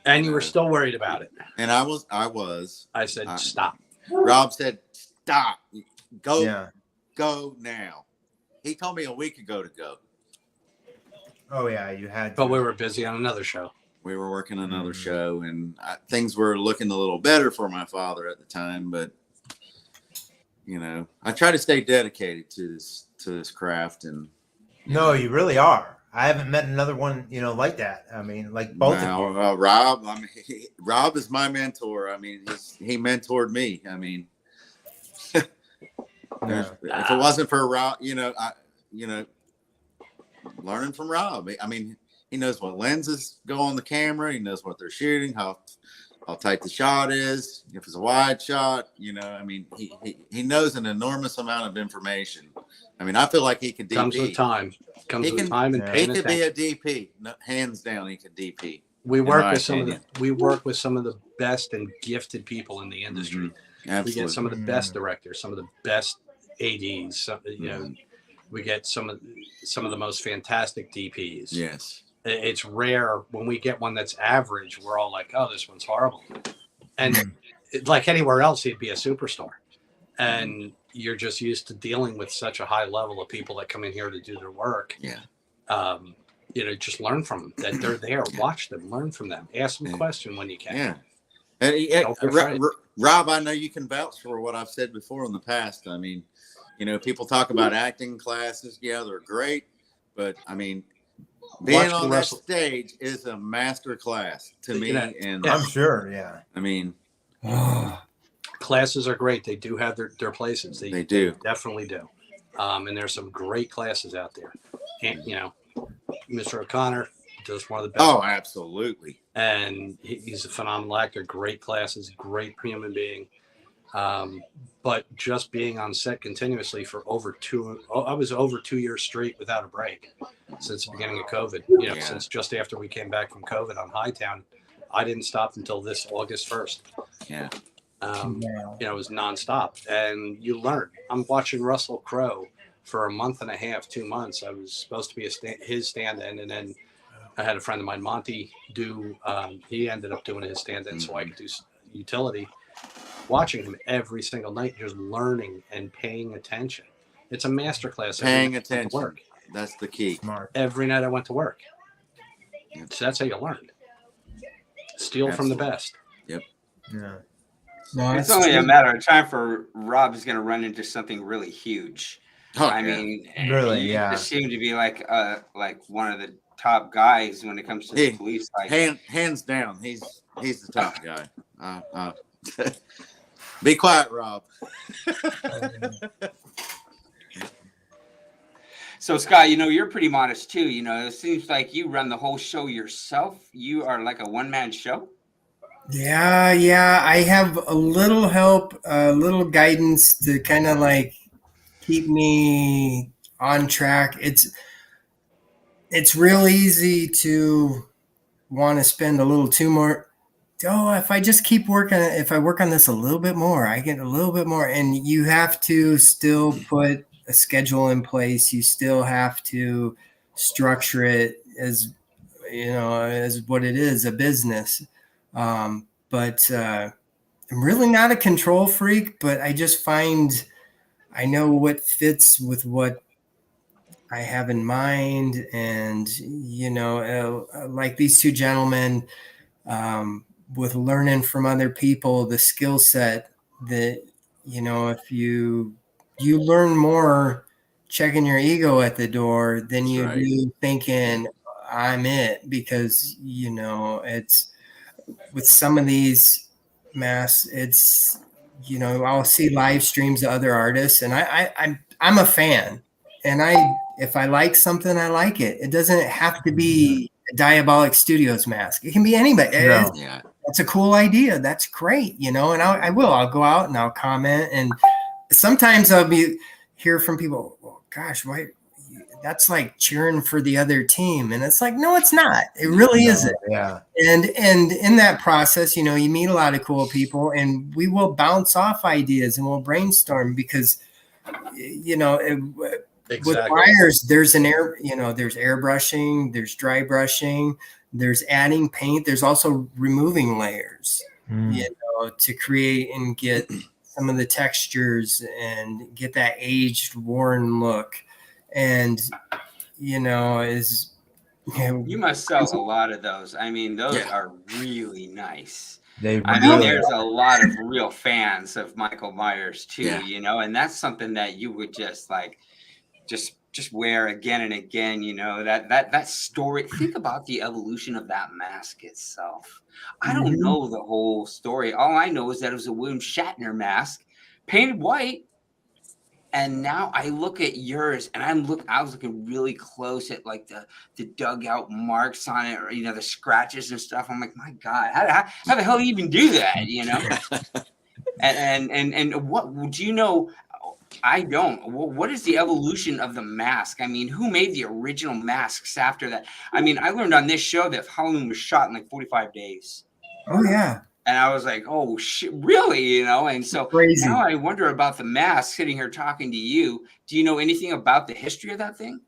And you were still worried about it. And I was. I said, I- stop. Rob said, "Stop, go, Yeah. go now." He told me a week ago to go. Oh, yeah. You had. But to. we were busy on another show. We were working another Mhm. show, and things were looking a little better for my father at the time. But you know, I try to stay dedicated to this craft, and No, you really are. I haven't met another one, like that. I mean, like both of you. Rob. I mean, Rob is my mentor. I mean, he mentored me. I mean, Yeah. if it wasn't for Rob, learning from Rob. I mean, he knows what lenses go on the camera. He knows what they're shooting, how tight the shot is, if it's a wide shot. I mean, he knows an enormous amount of information. I mean, I feel like he could DP. Comes with time. Comes He with can- time and Yeah. He paying could be attention. a DP. No, hands down, he could DP. We in work my with opinion. we work with some of the best and gifted people in the industry. Absolutely. We get some of the best directors, some of the best ADs. We get some of the most fantastic DPs. Yes. It's rare when we get one that's average. We're all like, "Oh, this one's horrible," and like anywhere else, he'd be a superstar. And you're just used to dealing with such a high level of people that come in here to do their work. Yeah. Just learn from them. That they're there. Watch them. Learn from them. Ask them a Yeah. question when you can. Yeah. And Don't be afraid. Rob, I know you can vouch for what I've said before in the past. I mean, people talk about acting classes. Yeah, they're great. But I mean, being Watch on them that wrestle. stage is a master class to me. Yeah. And I'm sure. Yeah. I mean, Classes are great. They do have their places. they do. Definitely do. And there's some great classes out there. And, Mr. O'Connor does one of the best. Oh, absolutely. And he's a phenomenal actor. Great classes, great human being. But just being on set continuously for I was over 2 years straight without a break since the beginning of COVID. Yeah. Since just after we came back from COVID on Hightown, I didn't stop until this August 1st. Yeah. It was nonstop, and you learn. I'm watching Russell Crowe for a month and a half, 2 months. I was supposed to be his stand-in, and then I had a friend of mine, Monty, he ended up doing his stand-in so I could do utility. Watching him every single night, just learning and paying attention. It's a masterclass. Paying every night I went to attention. work. That's the key. Smart. Every night I went to work. So that's how you learn. steal from the best. Yep. Yeah. No, It's that's only a true. matter of time for Rob is going to run into something really huge. Oh, I yeah. mean, Really, you yeah. just seem to be like one of the top guys when it comes to the Hey, police. Like, hands down, he's the top guy. Be quiet, Rob. so Scott, you're pretty modest too. It seems like you run the whole show yourself. You are like a one-man show. Yeah. I have a little help, a little guidance to kind of like keep me on track. It's real easy to want to spend a little too more. Oh, if I just keep working, if I work on this a little bit more, I get a little bit more. And you have to still put a schedule in place. You still have to structure it as, as what it is, a business. But I'm really not a control freak, but I just find I know what fits with what I have in mind. And, like these two gentlemen, with learning from other people, the skill set that, if you learn more checking your ego at the door than That's you right. do thinking I'm it, because, it's with some of these masks, it's, I'll see live streams of other artists and I'm a fan, and if I like something, I like it. It doesn't have to be a Diabolik Studios mask. It can be anybody. No. Yeah. That's a cool idea. That's great, and I'll go out and I'll comment, and sometimes I'll hear from people, oh, gosh, why? That's like cheering for the other team, and it's like, no, it's not. It really isn't. Yeah. And in that process, you meet a lot of cool people, and we will bounce off ideas and we'll brainstorm because, with wires, there's there's airbrushing, there's dry brushing, there's adding paint, there's also removing layers, to create and get some of the textures and get that aged, worn look. And, you must sell a lot of those. I mean, those are really nice. There's a lot of real fans of Michael Myers too, and that's something that you would just like, just wear again and again, that story. Think about the evolution of that mask itself. I don't know the whole story. All I know is that it was a William Shatner mask painted white. And now I look at yours, and I was looking really close at like the dugout marks on it, or the scratches and stuff. I'm like, my God, how the hell do you even do that? And what do you know? I don't. What is the evolution of the mask? I mean, who made the original masks after that? I mean, I learned on this show that Halloween was shot in like 45 days. Oh yeah. And I was like, oh, shit, really? And so Crazy. Now I wonder about the mask sitting here talking to you. Do you know anything about the history of that thing?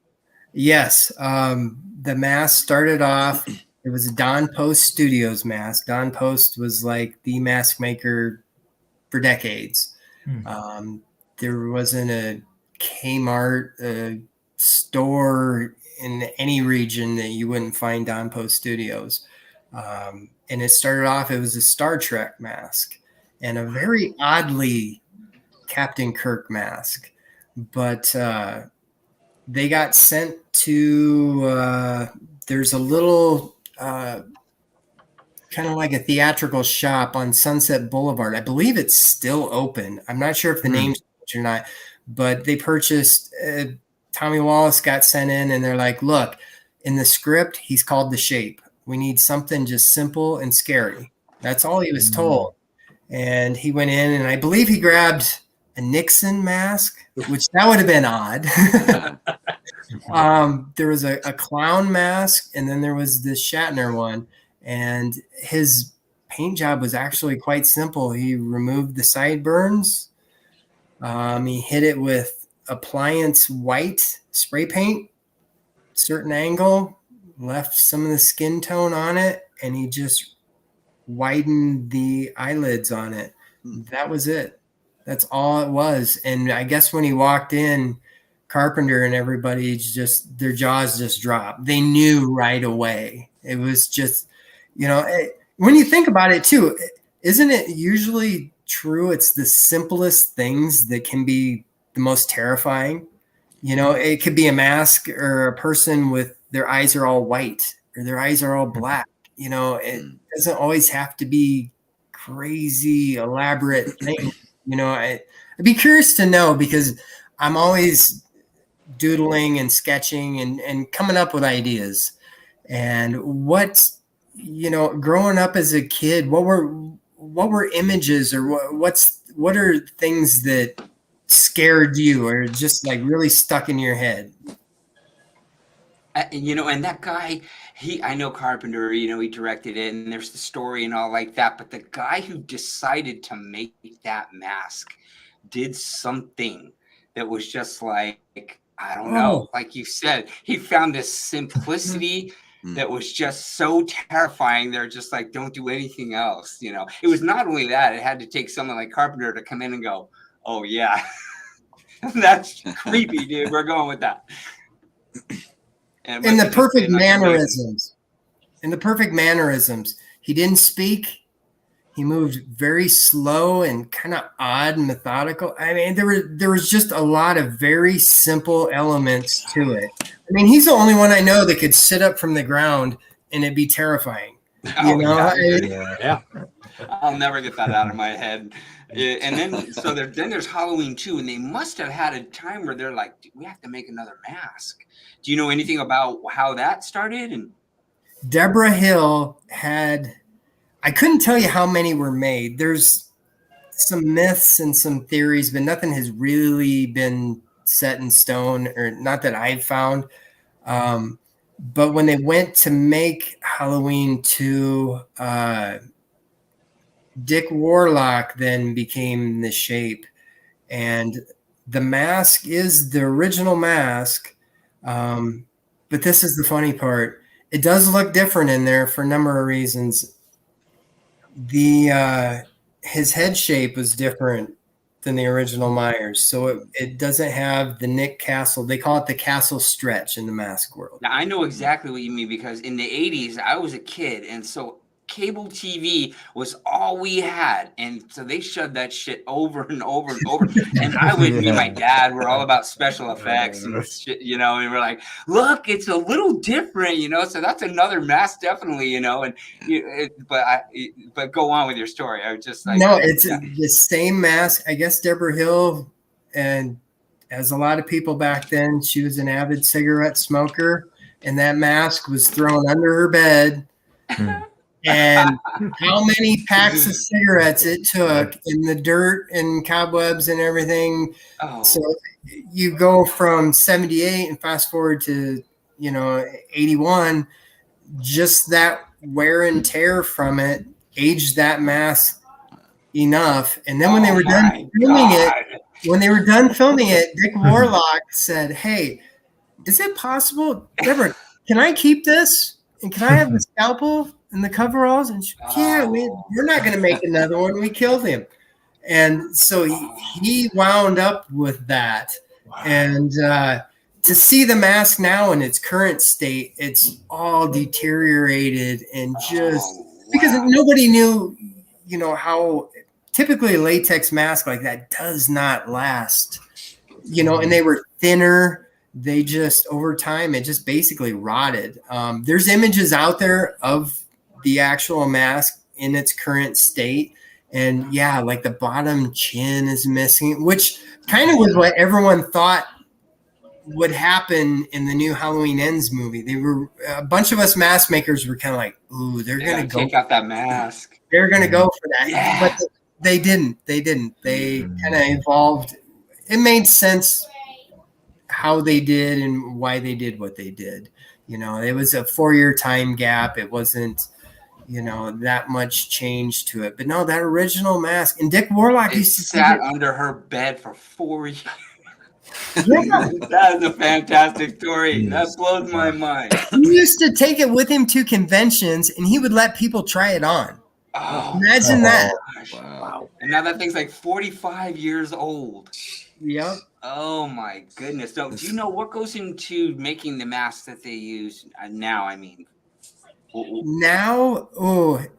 Yes. The mask started off, it was a Don Post Studios mask. Don Post was like the mask maker for decades. There wasn't a Kmart store in any region that you wouldn't find Don Post Studios. And it started off, it was a Star Trek mask and a very oddly Captain Kirk mask. But they got sent to, there's a little kind of like a theatrical shop on Sunset Boulevard. I believe it's still open. I'm not sure if the name's changed or not, but they purchased, Tommy Wallace got sent in, and they're like, look, in the script, he's called the Shape. We need something just simple and scary. That's all he was told. And he went in, and I believe he grabbed a Nixon mask, which that would have been odd. There was a clown mask, and then there was this Shatner one. And his paint job was actually quite simple. He removed the sideburns. He hit it with appliance white spray paint, certain angle, left some of the skin tone on it, and he just widened the eyelids on it. That was it. That's all it was. And I guess when he walked in, Carpenter and everybody their jaws just dropped. They knew right away. It was just, when you think about it too, isn't it usually true? It's the simplest things that can be the most terrifying. You know, it could be a mask or a person with their eyes are all white or their eyes are all black. You know, it doesn't always have to be crazy, elaborate things. You know, I'd be curious to know because I'm always doodling and sketching and coming up with ideas. And what, you know, growing up as a kid, what were images or what are things that scared you or just like really stuck in your head? You know, and that guy, I know Carpenter, you know, he directed it and there's the story and all like that. But the guy who decided to make that mask did something that was just like, I don't know, like you said, he found this simplicity that was just so terrifying. They're just like, don't do anything else. You know, it was not only that, it had to take someone like Carpenter to come in and go, oh, yeah, that's creepy, dude. We're going with that. And the perfect mannerisms. In the perfect mannerisms. He didn't speak. He moved very slow and kind of odd and methodical. I mean, there was just a lot of very simple elements to it. I mean, he's the only one I know that could sit up from the ground and it'd be terrifying. You know? Yeah. I'll never get that out of my head. And then, so then there's Halloween 2, and they must have had a time where they're like, we have to make another mask. Do you know anything about how that started? And Deborah Hill had, I couldn't tell you how many were made. There's some myths and some theories, but nothing has really been set in stone, or not that I've found. But when they went to make Halloween 2, Dick Warlock then became the shape, and the mask is the original mask. But this is the funny part. It does look different in there for a number of reasons. His head shape was different than the original Myers. So it doesn't have the Nick Castle. They call it the Castle stretch in the mask world. now I know exactly what you mean, because in the 80s, I was a kid. And so cable TV was all we had. And so they shoved that shit over and over and over. And I would, me and my dad, we're all about special effects and shit, you know, and we're like, look, it's a little different, you know, so that's another mask, definitely, you know, and but go on with your story. I was just like, no, it's the same mask. I guess Deborah Hill, and as a lot of people back then, she was an avid cigarette smoker, and that mask was thrown under her bed. And how many packs of cigarettes it took in the dirt and cobwebs and everything. So you go from 78 and fast forward to, you know, 81, just that wear and tear from it aged that mask enough. And then when they were done filming it, Dick Warlock said, hey, is it possible, Deborah, can I keep this? And can I have the scalpel and the coveralls? And she, yeah, we're not going to make another one. We killed him. And so he wound up with that. Wow. And to see the mask now in its current state, it's all deteriorated and just because nobody knew, you know, how typically a latex mask like that does not last, you know, and they were thinner. They just, over time, it just basically rotted. There's images out there of the actual mask in its current state. And yeah, like the bottom chin is missing, which kind of was what everyone thought would happen in the new Halloween Ends movie. They were, a bunch of us mask makers were kind of like, ooh, they're going to go take out that mask. They're going to go for that. Yeah. But they didn't. They kind of evolved. It made sense how they did and why they did what they did. You know, it was a 4-year time gap. It wasn't, you know, that much change to it. But no, that original mask, and Dick Warlock used to sat under her bed for 4 years. Yeah. That is a fantastic story. That blows my mind. He used to take it with him to conventions, and he would let people try it on. Imagine that. Wow. And now that thing's like 45 years old. Yep. Oh my goodness. So do you know what goes into making the masks that they use now? I mean, Now,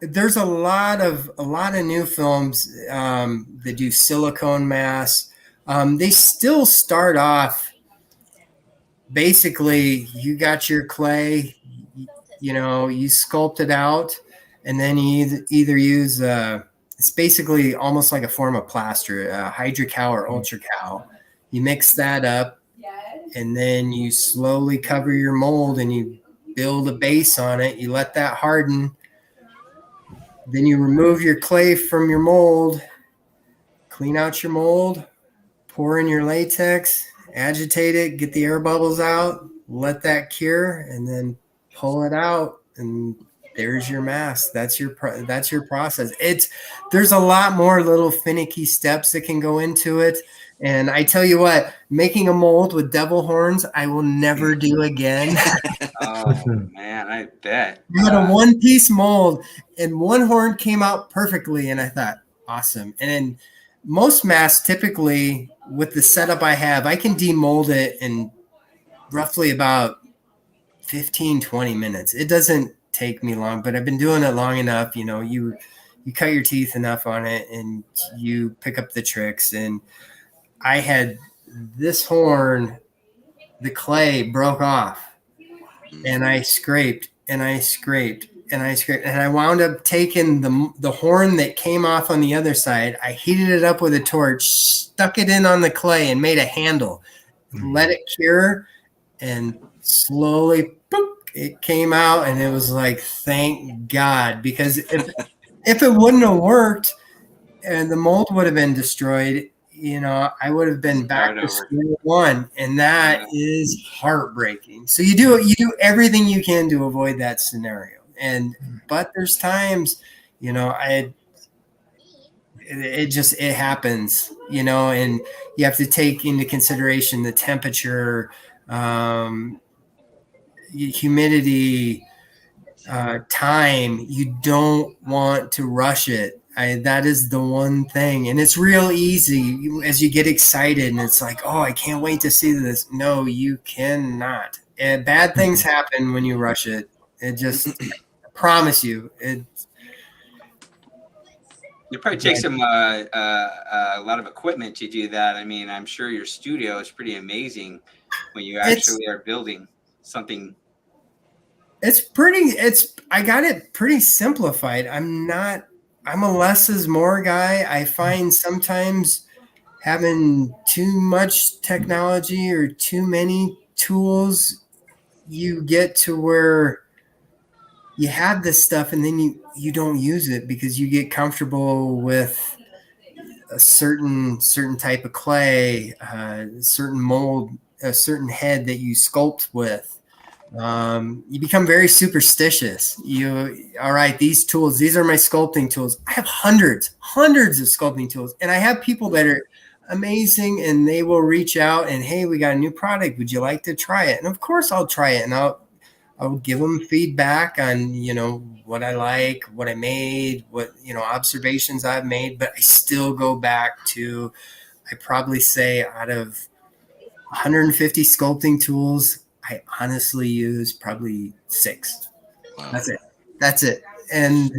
there's a lot of new films that do silicone masks. They still start off basically, you got your clay, you sculpt it out, and then you either use it's basically almost like a form of plaster, hydrocal or ultracal. You mix that up, and then you slowly cover your mold, and you build a base on it. You let that harden. Then you remove your clay from your mold, clean out your mold, pour in your latex, agitate it, get the air bubbles out, let that cure, and then pull it out, and there's your mask. That's your process. There's a lot more little finicky steps that can go into it. And I tell you what, making a mold with devil horns, I will never do again. Oh man, I bet. I had a one-piece mold, and one horn came out perfectly, and I thought, awesome. And then most masks, typically with the setup I have, I can demold it in roughly about 15, 20 minutes. It doesn't take me long, but I've been doing it long enough. You cut your teeth enough on it, and you pick up the tricks. And I had this horn, the clay broke off, and I scraped and I scraped and I scraped, and I wound up taking the horn that came off on the other side. I heated it up with a torch, stuck it in on the clay, and made a handle. Let it cure, and slowly, boop, it came out, and it was like, thank God, because if it wouldn't have worked, and the mold would have been destroyed, I would have been back to square one, and that is heartbreaking. So you do everything you can to avoid that scenario. But there's times, it happens, and you have to take into consideration the temperature, humidity, time. You don't want to rush it. That is the one thing. And it's real easy as you get excited, and it's like, oh, I can't wait to see this. No, you cannot. Bad things happen when you rush it. It just, I promise you. It probably takes a lot of equipment to do that. I mean, I'm sure your studio is pretty amazing when you actually are building something. I got it pretty simplified. I'm a less is more guy. I find sometimes having too much technology or too many tools, you get to where you have this stuff and then you don't use it because you get comfortable with a certain type of clay, certain mold, a certain head that you sculpt with. You become very superstitious. All right, these tools, these are my sculpting tools. I have hundreds of sculpting tools, and I have people that are amazing, and they will reach out and, hey, we got a new product. Would you like to try it? And of course I'll try it, and I'll give them feedback on, what I like, what I made, what, observations I've made, but I still go back to, I probably say out of 150 sculpting tools, I honestly use probably 6. Wow. That's it. And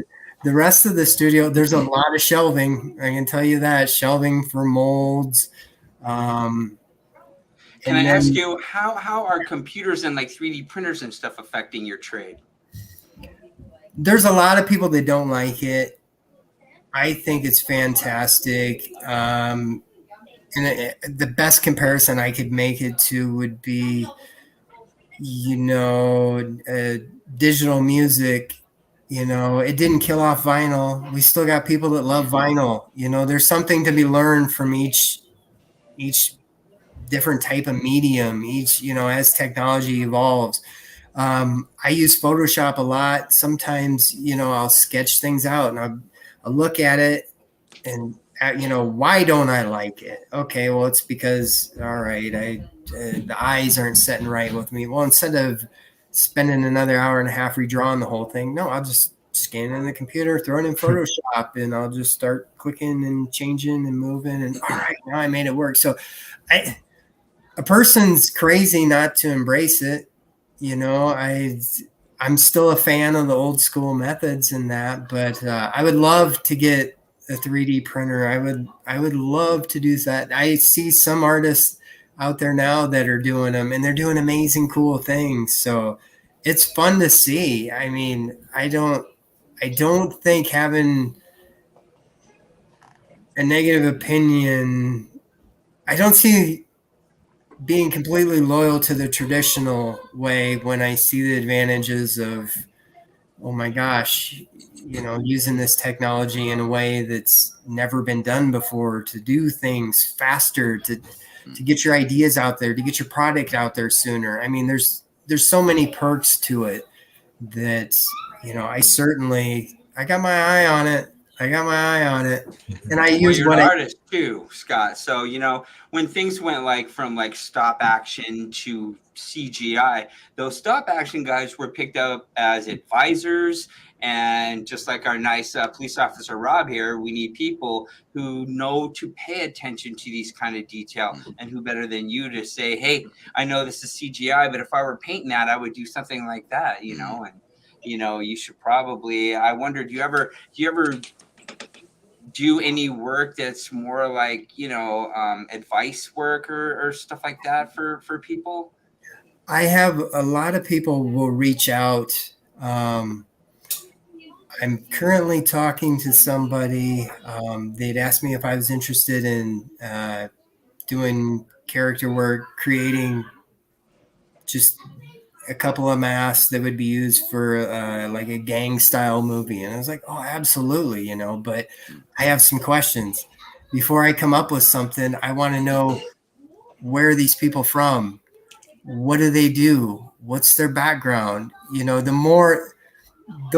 the rest of the studio, there's a lot of shelving. I can tell you that. Shelving for molds. Can I ask you, how are computers and like 3D printers and stuff affecting your trade? There's a lot of people that don't like it. I think it's fantastic. And the best comparison I could make it to would be, digital music. It didn't kill off vinyl. We still got people that love vinyl. There's something to be learned from each different type of medium, as technology evolves. I use Photoshop a lot. Sometimes, I'll sketch things out and I'll look at it and, why don't I like it? Okay, well, it's because, all right, the eyes aren't setting right with me. Well, instead of spending another hour and a half redrawing the whole thing, no, I'll just scan it in the computer, throw it in Photoshop, and I'll just start clicking and changing and moving. And all right, now I made it work. So a person's crazy not to embrace it. I'm still a fan of the old school methods and that, but I would love to get a 3D printer. I would love to do that. I see some artists out there now that are doing them, and they're doing amazing, cool things. So it's fun to see. I mean, I don't think having a negative opinion. I don't see being completely loyal to the traditional way when I see the advantages of, oh my gosh, using this technology in a way that's never been done before, to do things faster, to get your ideas out there, to get your product out there sooner. I mean, there's so many perks to it that, I got my eye on it. I got my eye on it, and I Well, use you're what an I. artist too, Scott. So when things went from stop action to CGI, those stop action guys were picked up as advisors. And just like our nice police officer Rob here, we need people who know to pay attention to these kind of detail. And who better than you to say, hey, I know this is CGI, but if I were painting that, I would do something like that, and you should probably. I wonder, do you ever do any work that's more like advice work or stuff like that for people? I have a lot of people will reach out. I'm currently talking to somebody. They'd asked me if I was interested in doing character work, creating just a couple of masks that would be used for like a gang style movie. And I was like, oh, absolutely, but I have some questions. Before I come up with something, I want to know, where are these people from? What do they do? What's their background? The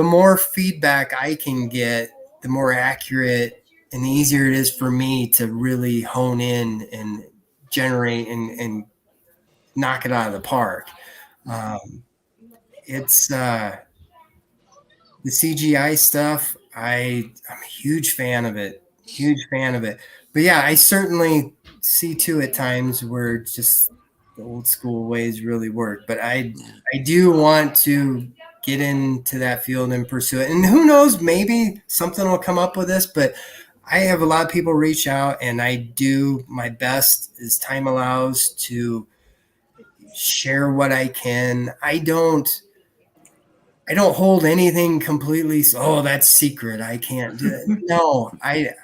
more feedback I can get, the more accurate and the easier it is for me to really hone in and generate and knock it out of the park. It's the CGI stuff. I'm a huge fan of it. Huge fan of it. But yeah, I certainly see too at times where just the old school ways really work. But I do want to get into that field and pursue it. And who knows, maybe something will come up with this. But I have a lot of people reach out, and I do my best as time allows to share what I can. I don't hold anything completely. Oh, that's secret. I can't do it. No, I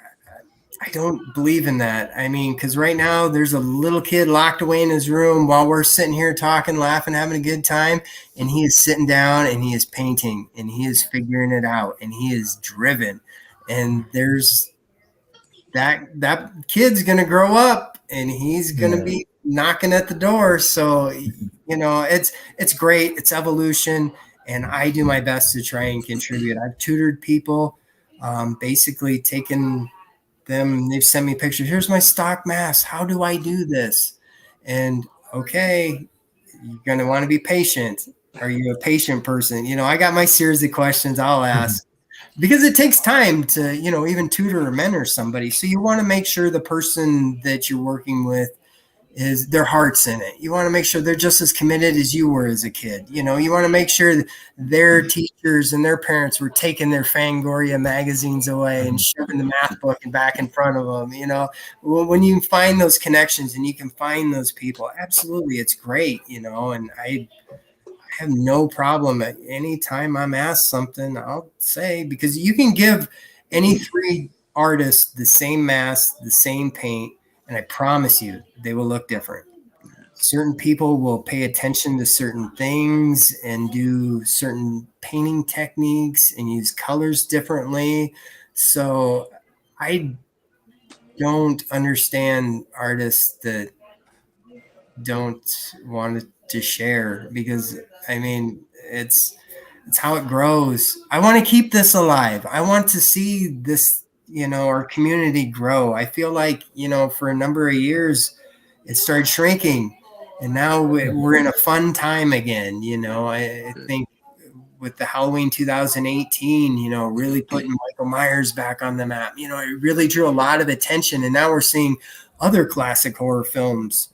don't believe in that. I mean, because right now there's a little kid locked away in his room while we're sitting here talking, laughing, having a good time. And he is sitting down and he is painting and he is figuring it out and he is driven. And there's that kid's going to grow up and he's going to be knocking at the door. So, it's great. It's evolution. And I do my best to try and contribute. I've tutored people, basically taken them. They've sent me pictures. Here's my stock mask. How do I do this? And okay, you're going to want to be patient. Are you a patient person? I got my series of questions I'll ask because it takes time to, even tutor or mentor somebody. So you want to make sure the person that you're working with is their heart's in it. You want to make sure they're just as committed as you were as a kid. You want to make sure that their teachers and their parents were taking their Fangoria magazines away and shoving the math book back in front of them. When you find those connections and you can find those people, absolutely, it's great. And I have no problem at any time I'm asked something, I'll say, because you can give any three artists the same mask, the same paint, and I promise you, they will look different. Certain people will pay attention to certain things and do certain painting techniques and use colors differently. So I don't understand artists that don't want to share because, I mean, it's how it grows. I want to keep this alive. I want to see this, our community grow. I feel like, for a number of years, it started shrinking. And now we're in a fun time again. I think with the Halloween 2018, really putting Michael Myers back on the map, it really drew a lot of attention. And now we're seeing other classic horror films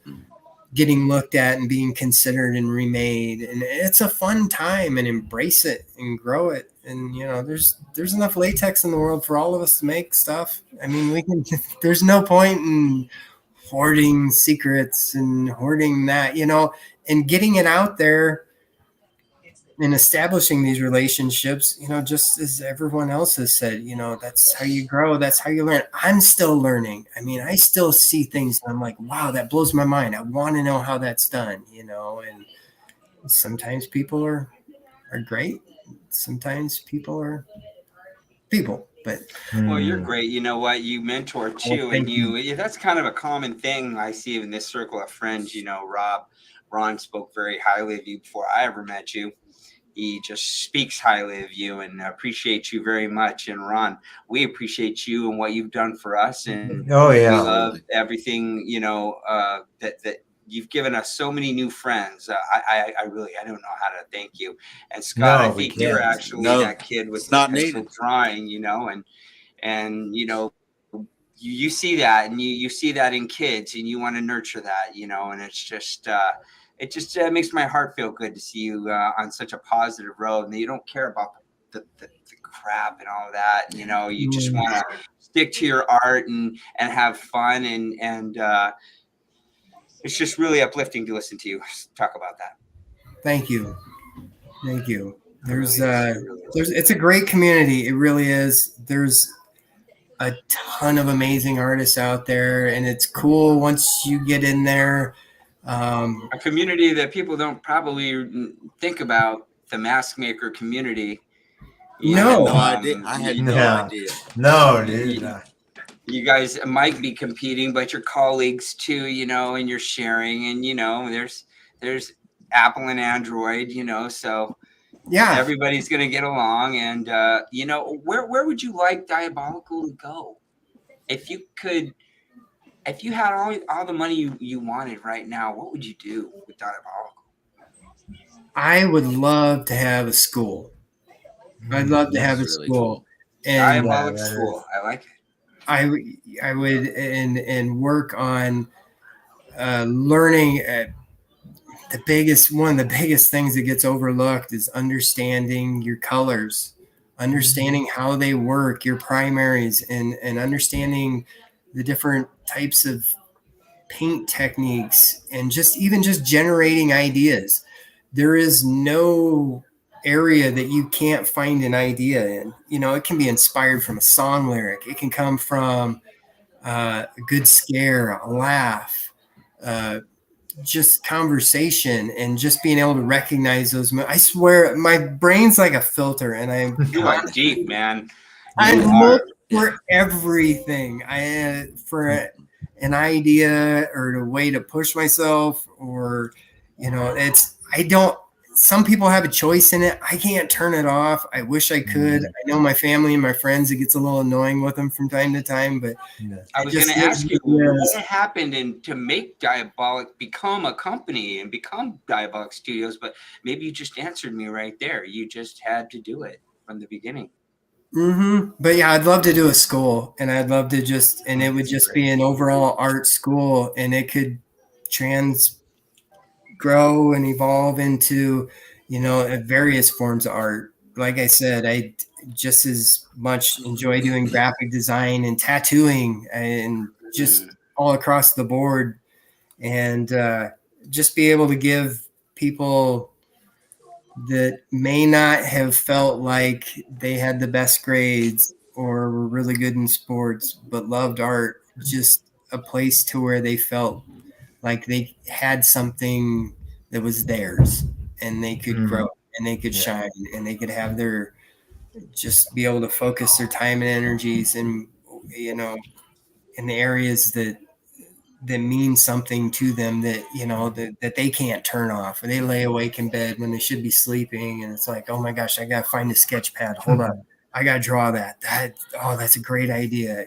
getting looked at and being considered and remade, and it's a fun time, and embrace it and grow it. And there's enough latex in the world for all of us to make stuff. I mean, we can. There's no point in hoarding secrets and hoarding that, and getting it out there and establishing these relationships, just as everyone else has said, that's how you grow. That's how you learn. I'm still learning. I mean, I still see things and I'm like, wow, that blows my mind. I want to know how that's done, and sometimes people are great. Sometimes people are people, but. Well, you're great. You know what? You mentor too. And that's kind of a common thing I see in this circle of friends. Ron spoke very highly of you before I ever met you. He just speaks highly of you and appreciates you very much. And Ron, we appreciate you and what you've done for us. And Oh yeah, we love everything, that you've given us so many new friends. I really, I don't know how to thank you. And Scott, I think you're actually that kid with the pencil drawing, and you see that, and you see that in kids, and you want to nurture that, and it's just, it just makes my heart feel good to see you on such a positive road, and you don't care about the crap and all of that. You just want to stick to your art and have fun, and it's just really uplifting to listen to you talk about that. Thank you. There's it's a great community. It really is. There's a ton of amazing artists out there, and it's cool once you get in there. A community that people don't probably think about, the mask maker community. No idea. I had no idea. No, dude. You guys might be competing, but your colleagues too, and you're sharing, and there's Apple and Android, so yeah, everybody's gonna get along. And where would you like Diabolical to go? If you had all the money you wanted right now, what would you do with Diabolical? I would love to have a school. I'd love to have a school. Cool. And Diabolic school. I like it. I would and work on learning. One of the biggest things that gets overlooked is understanding your colors, understanding how they work, your primaries, and understanding the different types of paint techniques, and just generating ideas. There is no area that you can't find an idea in. It can be inspired from a song lyric. It can come from a good scare, a laugh, just conversation, and just being able to recognize those. I swear my brain's like a filter, and you are deep, man. I look for everything. For an idea or a way to push myself, or some people have a choice in it. I can't turn it off. I wish I could. I know my family and my friends, it gets a little annoying with them from time to time, but I was going to ask you what happened to make Diabolik become a company and become Diabolik Studios, but maybe you just answered me right there. You just had to do it from the beginning. But yeah, I'd love to do a school, and I'd love to and it would just be an overall art school, and it could grow and evolve into, various forms of art. Like I said, I just as much enjoy doing graphic design and tattooing, and just all across the board, and just be able to give people that may not have felt like they had the best grades or were really good in sports, but loved art, just a place to where they felt like they had something that was theirs, and they could grow, and they could shine, and they could have just be able to focus their time and energies in the areas that mean something to them, that that they can't turn off, or they lay awake in bed when they should be sleeping, and it's like, oh my gosh, I gotta find a sketch pad, hold on, I gotta draw that that's a great idea.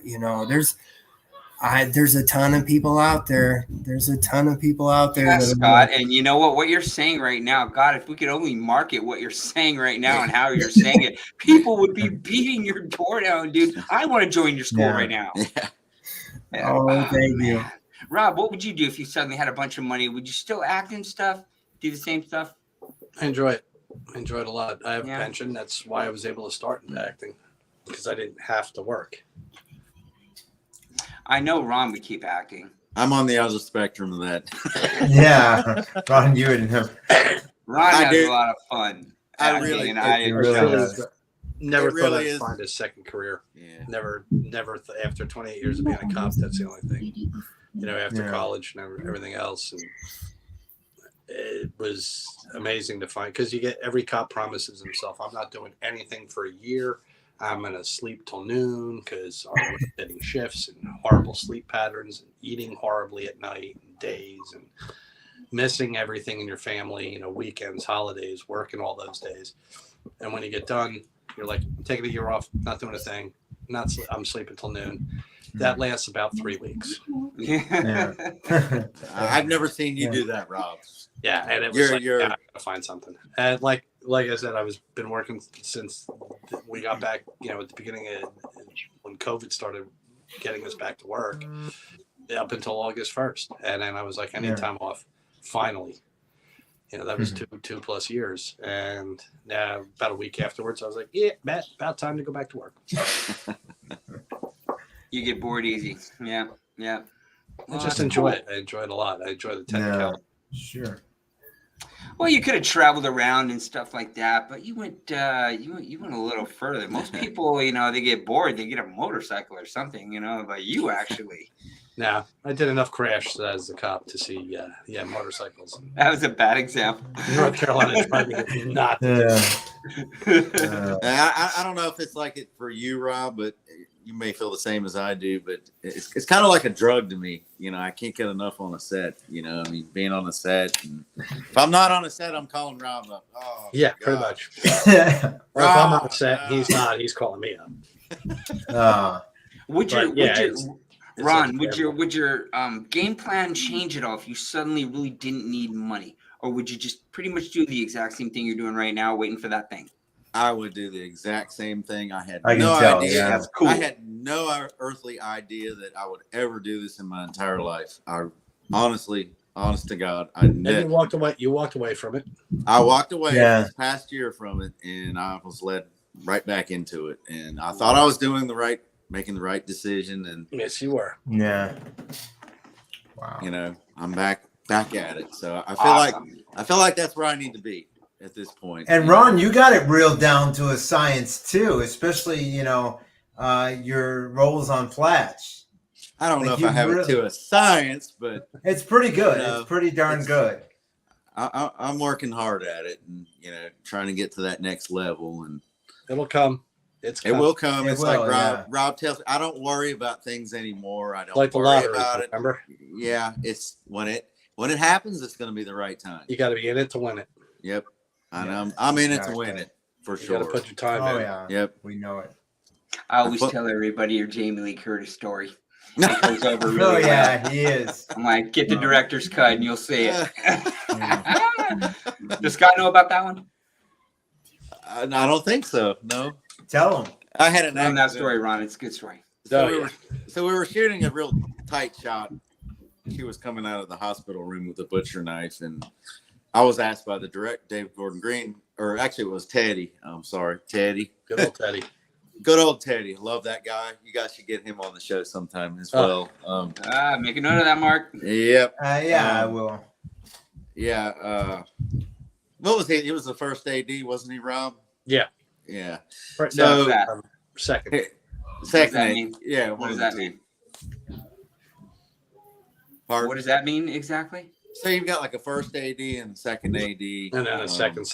There's a ton of people out there. Yeah, Scott, and you know what you're saying right now, God, if we could only market what you're saying right now and how you're saying it, people would be beating your door down, dude. I want to join your school right now. Thank you. Rob, what would you do if you suddenly had a bunch of money? Would you still act and stuff? Do the same stuff? I enjoy it. I enjoy it a lot. I have Yeah. a pension. That's why I was able to start into acting, because I didn't have to work. I know Ron would keep acting. I'm on the other spectrum of that. Yeah, Ron, you and him. Ron I has do. a lot of fun. I acting, really- and I it enjoy really it. does. Never It thought really I'd is. find a second career. Yeah. Never after 28 years of being a cop, that's the only thing. You know, after Yeah. college and everything else, and it was amazing to find, because you get, every cop promises himself, I'm not doing anything for a year. I'm gonna sleep till noon because I'm rotating shifts and horrible sleep patterns and eating horribly at night and days and missing everything in your family, you know, weekends, holidays, working all those days. And when you get done, you're like, I'm taking a year off, not doing a thing, I'm sleeping till noon. That lasts about 3 weeks. Yeah. I've never seen you Yeah. do that, Rob. Yeah, and it was You're- like, you're- yeah, I gotta find something. And like I said, I was been working since we got back. You know, at the beginning of when COVID started getting us back to work, up until August 1st, and then I was like, I need Yeah. time off. Finally, you know, that was two plus years, and now about a week afterwards, I was like, yeah, Matt, about time to go back to work. You get bored easy. Yeah. Yeah. I just enjoy it. I enjoy it a lot. I enjoy the technicality. Sure. Well, you could have traveled around and stuff like that, but you went you went a little further. Most people, you know, they get bored, they get a motorcycle or something, you know, but you actually. Now, I did enough crashes as a cop to see, motorcycles. That was a bad example. North Carolina tried to get not to do Yeah. I don't know if it's like it for you, Rob, but you may feel the same as I do. But it's kind of like a drug to me. You know, I can't get enough on a set. You know, I mean, being on a set. And if I'm not on a set, I'm calling Rob up. Oh, Yeah, God. pretty much. Yeah. Or if I'm on set, he's not. He's calling me up. Would But, your yeah, would it's your Ron, like would your game plan change at all if you suddenly really didn't need money? Or would you just pretty much do the exact same thing you're doing right now, waiting for that thing? I would do the exact same thing. I had I can no tell, idea. yeah. That's cool. I had no earthly idea that I would ever do this in my entire life. I honestly, honest to God, I And you walked away. You walked away from it. walked away Yeah. this past year from it, and I was led right back into it. And I thought I was making the right decision, and Yes, you were. Yeah. Wow. you know, I'm back at it. So Awesome. I feel like that's where I need to be at this point. And Ron, you got it reeled down to a science too, especially, you know, your roles on Flash. I don't know like if I you have it really- to a science, but It's pretty good. You know, It's pretty darn it's- good. I'm working hard at it, and you know, trying to get to that next level. And It'll come. It will come. It It's will, like Rob. yeah. Rob tells me, I don't worry about things anymore. I don't Like the worry lottery, about it. remember? Yeah, it's when it happens, it's going to be the right time. You got to be in it to win it. Yep, I know. Yeah, I'm in it exactly. to win it for You got sure. to put your time Oh in. yeah. Yep. We know it. I always But- tell everybody your Jamie Lee Curtis story. It goes over really Oh well. yeah, he is. I'm like, get the director's cut and you'll see it. Yeah. Does Scott know about that one? I don't think so. No, Tell him. I had an Tell him that accident. story, Ron. It's a good story. So, Oh, we yeah. were, so we were shooting a real tight shot. She was coming out of the hospital room with a butcher knife, and I was asked by the director, David Gordon Green, or actually it was Teddy. I'm sorry, Teddy. Good old Teddy. Good old Teddy. Love that guy. You guys should get him on the show sometime as well. Make a note of that, Mark. Yep. Yeah, I will. Yeah. What was he? He was the first AD, wasn't he, Rob? Yeah. Yeah. Right, So- no, that? second. Second that AD. mean? Yeah. What one does of that the mean? two. Pardon? What does that mean exactly? So you've got like a first AD and a second AD. And then a second.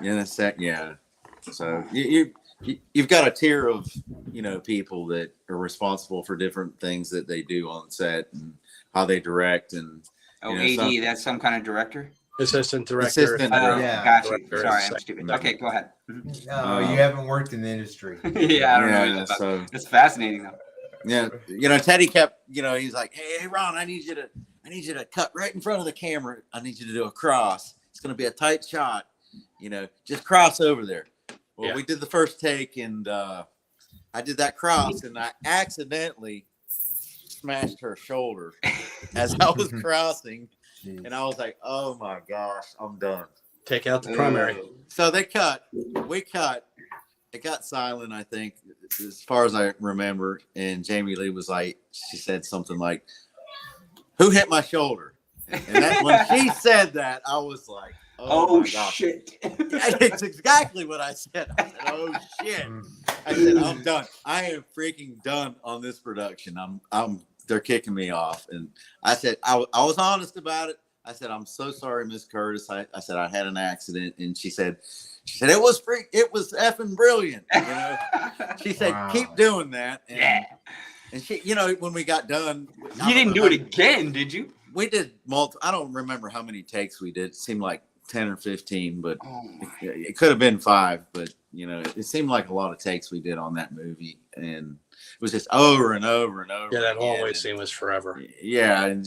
In a sec, yeah. So you've got a tier of people that are responsible for different things that they do on set and how they direct and Oh, You know, AD, that's some kind of director? Assistant director. Assistant Oh, director. Yeah. got you. Director Sorry, is I'm second. stupid. Okay, go ahead. Mhm. No, you haven't worked in the industry. Yeah, I don't know. Yeah, About so It's fascinating, though. yeah, Teddy kept he's like, hey Ron, I need you to cut right in front of the camera. I need you to do a cross. It's going to be a tight shot. Just cross over there. Well, Yeah. we did the first take, and I did that cross, and I accidentally smashed her shoulder as I was crossing, Jeez. and I was like, "Oh my gosh, I'm done." Take out the primary. So we cut. It got silent, I think, as far as I remember. And Jamie Lee was like, she said something like, "Who hit my shoulder?" And that, when she said that, I was like, "Oh my gosh." Shit. It's exactly what I said. I said, "Oh shit." I said, "I'm done. I am freaking done on this production. They're kicking me off." And I said, I was honest about it. I said, "I'm so sorry, Miss Curtis." I said I had an accident, and she said it was effing brilliant. You know, she said, Wow. "Keep doing that." And, Yeah. And she, you know, when we got done, You didn't do it again, did you? We did I don't remember how many takes we did. It seemed like 10 or 15, but it could have been 5. But you know, it seemed like a lot of takes we did on that movie, and it was just over and over and over. Yeah, that again. always scene was forever. Yeah, and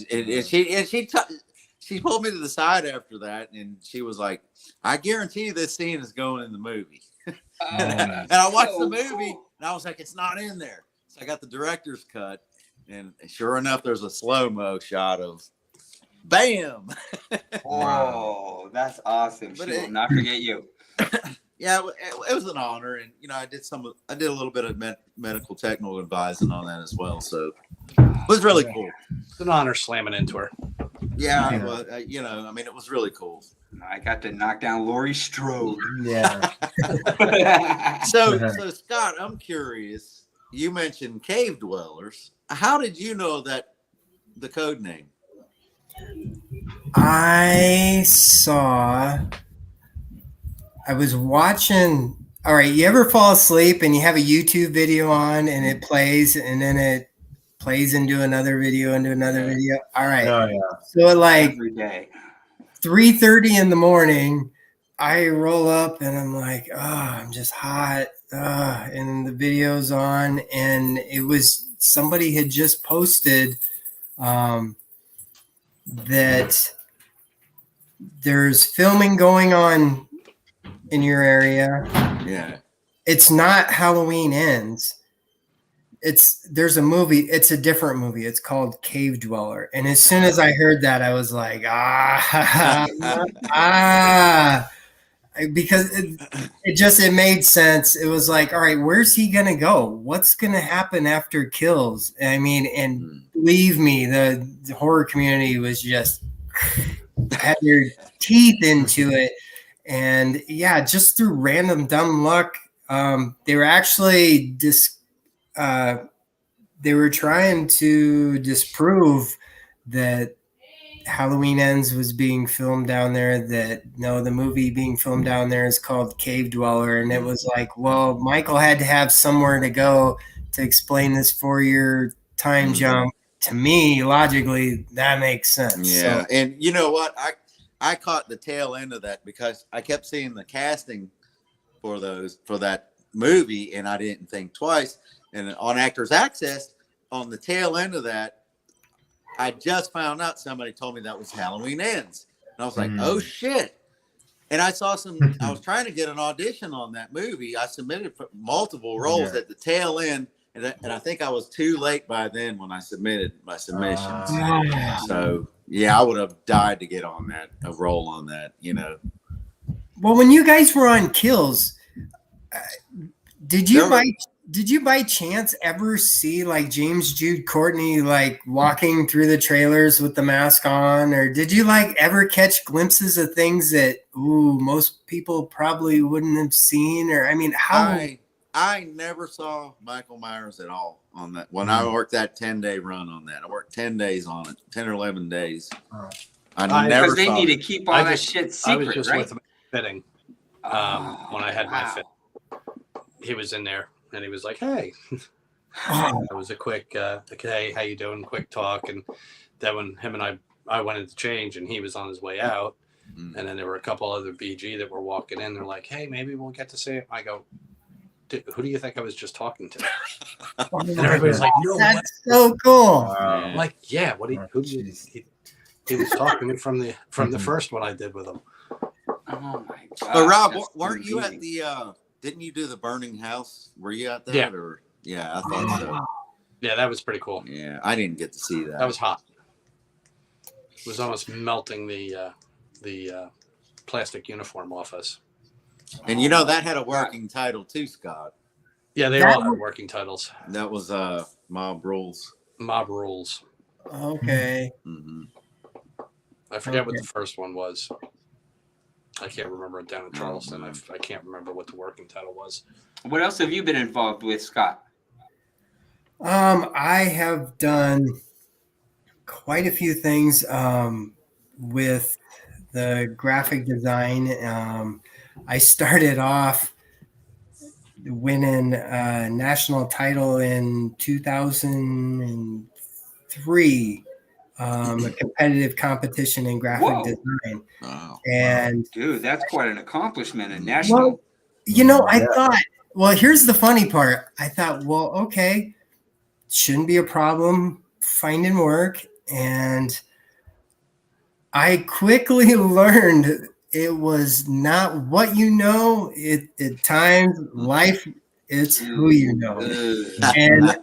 she pulled me to the side after that, and she was like, "I guarantee you this scene is going in the movie." And I watched the movie, and I was like, "It's not in there." So I got the director's cut, and sure enough, there's a slow-mo shot of bam. Oh, that's awesome. She will not forget you. Yeah, it was an honor, and you know, I did a little bit of medical technical advising on that as well, so it was really cool. It's an honor slamming into her. Yeah, well, you know, I mean, it was really cool. I got to knock down Laurie Strode. Yeah. So Scott, I'm curious. You mentioned cave dwellers. How did you know that the code name? I was watching. All right, you ever fall asleep and you have a YouTube video on and it plays and then it plays into another video into another video? All right. Oh, yeah. So at like Every day. 3:30 in the morning, I roll up and I'm like, oh, I'm just hot. And the video's on, and it was somebody had just posted that there's filming going on in your area. Yeah. It's not Halloween Ends. There's a movie. It's a different movie. It's called Cave Dweller. And as soon as I heard that, I was like, because it made sense. It was like, all right, where's he gonna go? What's gonna happen after kills? I mean, and believe me, the horror community was just had your teeth into it. And yeah, just through random dumb luck, they were actually they were trying to disprove that Halloween Ends was being filmed down there. That no, the movie being filmed down there is called Cave Dweller, and it was like, well, Michael had to have somewhere to go to explain this 4-year time jump. To me, logically, that makes sense. Yeah, So, and you know what? I caught the tail end of that because I kept seeing the casting for that movie, and I didn't think twice. And on Actors Access, on the tail end of that, I just found out somebody told me that was Halloween Ends. And I was like, oh shit. And I saw I was trying to get an audition on that movie. I submitted for multiple roles at the tail end. And I think I was too late by then when I submitted my submissions. So yeah, I would have died to get on a role on that, you know. well, when you guys were on Kills, did you by chance ever see like James Jude Courtney like walking through the trailers with the mask on, or did you like ever catch glimpses of things that most people probably wouldn't have seen? Or I mean, how I never saw Michael Myers at all on that when I worked that 10-day run on that. I worked 10 days on it, 10 or 11 days. I never Because they saw need to it. keep all that shit secret, I was just right? with him fitting when I had my fit. He was in there and he was like, hey. That was a quick, hey, how you doing? Quick talk. And then when him and I went into change and he was on his way out. And then there were a couple other BG that were walking in. They're like, hey, maybe we'll get to see it. I go, who do you think I was just talking to? And everybody's like, no, that's so cool. I'm like, yeah, he was talking to me from the first one I did with him. Oh my god! But Rob, weren't you at the? Didn't you do the burning house? Were you at that? Yeah. Or yeah, I thought so. Yeah, that was pretty cool. Yeah, I didn't get to see that. That was hot. It was almost melting the plastic uniform off us. And you know that had a working title too, Scott. Yeah, they all had working titles. That was Mob Rules. Mob Rules. Okay. Mm-hmm. I forget what the first one was. I can't remember it down in Charleston. I can't remember what the working title was. What else have you been involved with, Scott? I have done quite a few things with the graphic design. I started off winning a national title in 2003, a competitive competition in graphic design. Wow. And Dude, that's quite an accomplishment. A national. well, you know, I thought, well, here's the funny part. I thought, well, okay, shouldn't be a problem finding work. And I quickly learned it was not what you know. At times, life, it's who you know. And I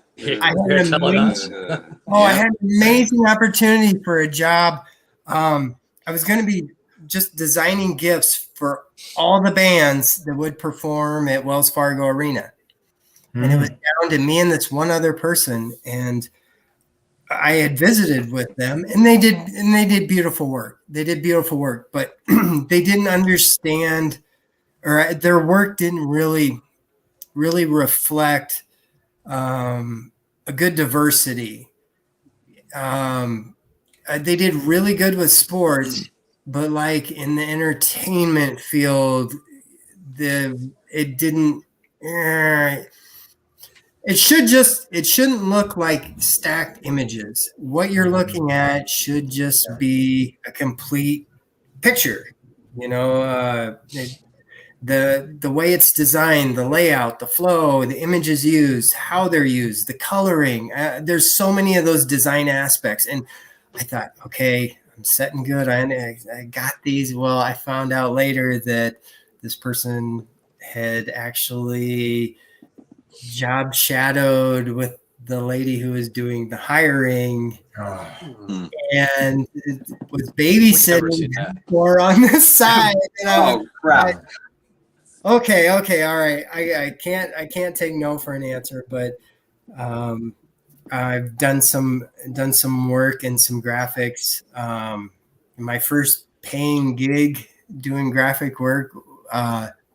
had an amazing opportunity for a job. I was going to be just designing gifts for all the bands that would perform at Wells Fargo Arena. And it was down to me and this one other person. And I had visited with them, and they did beautiful work. They did beautiful work, but they didn't understand, or their work didn't really reflect a good diversity. They did really good with sports, but like in the entertainment field, it didn't. It shouldn't look like stacked images. What you're looking at should just be a complete picture. You know, the way it's designed, the layout, the flow, the images used, how they're used, the coloring. There's so many of those design aspects. And I thought, okay, I'm setting good. I got these. Well, I found out later that this person had actually job shadowed with the lady who was doing the hiring and was babysitting or on the side. And crap. Okay, all right. I can't take no for an answer, but I've done some work and some graphics. My first paying gig doing graphic work,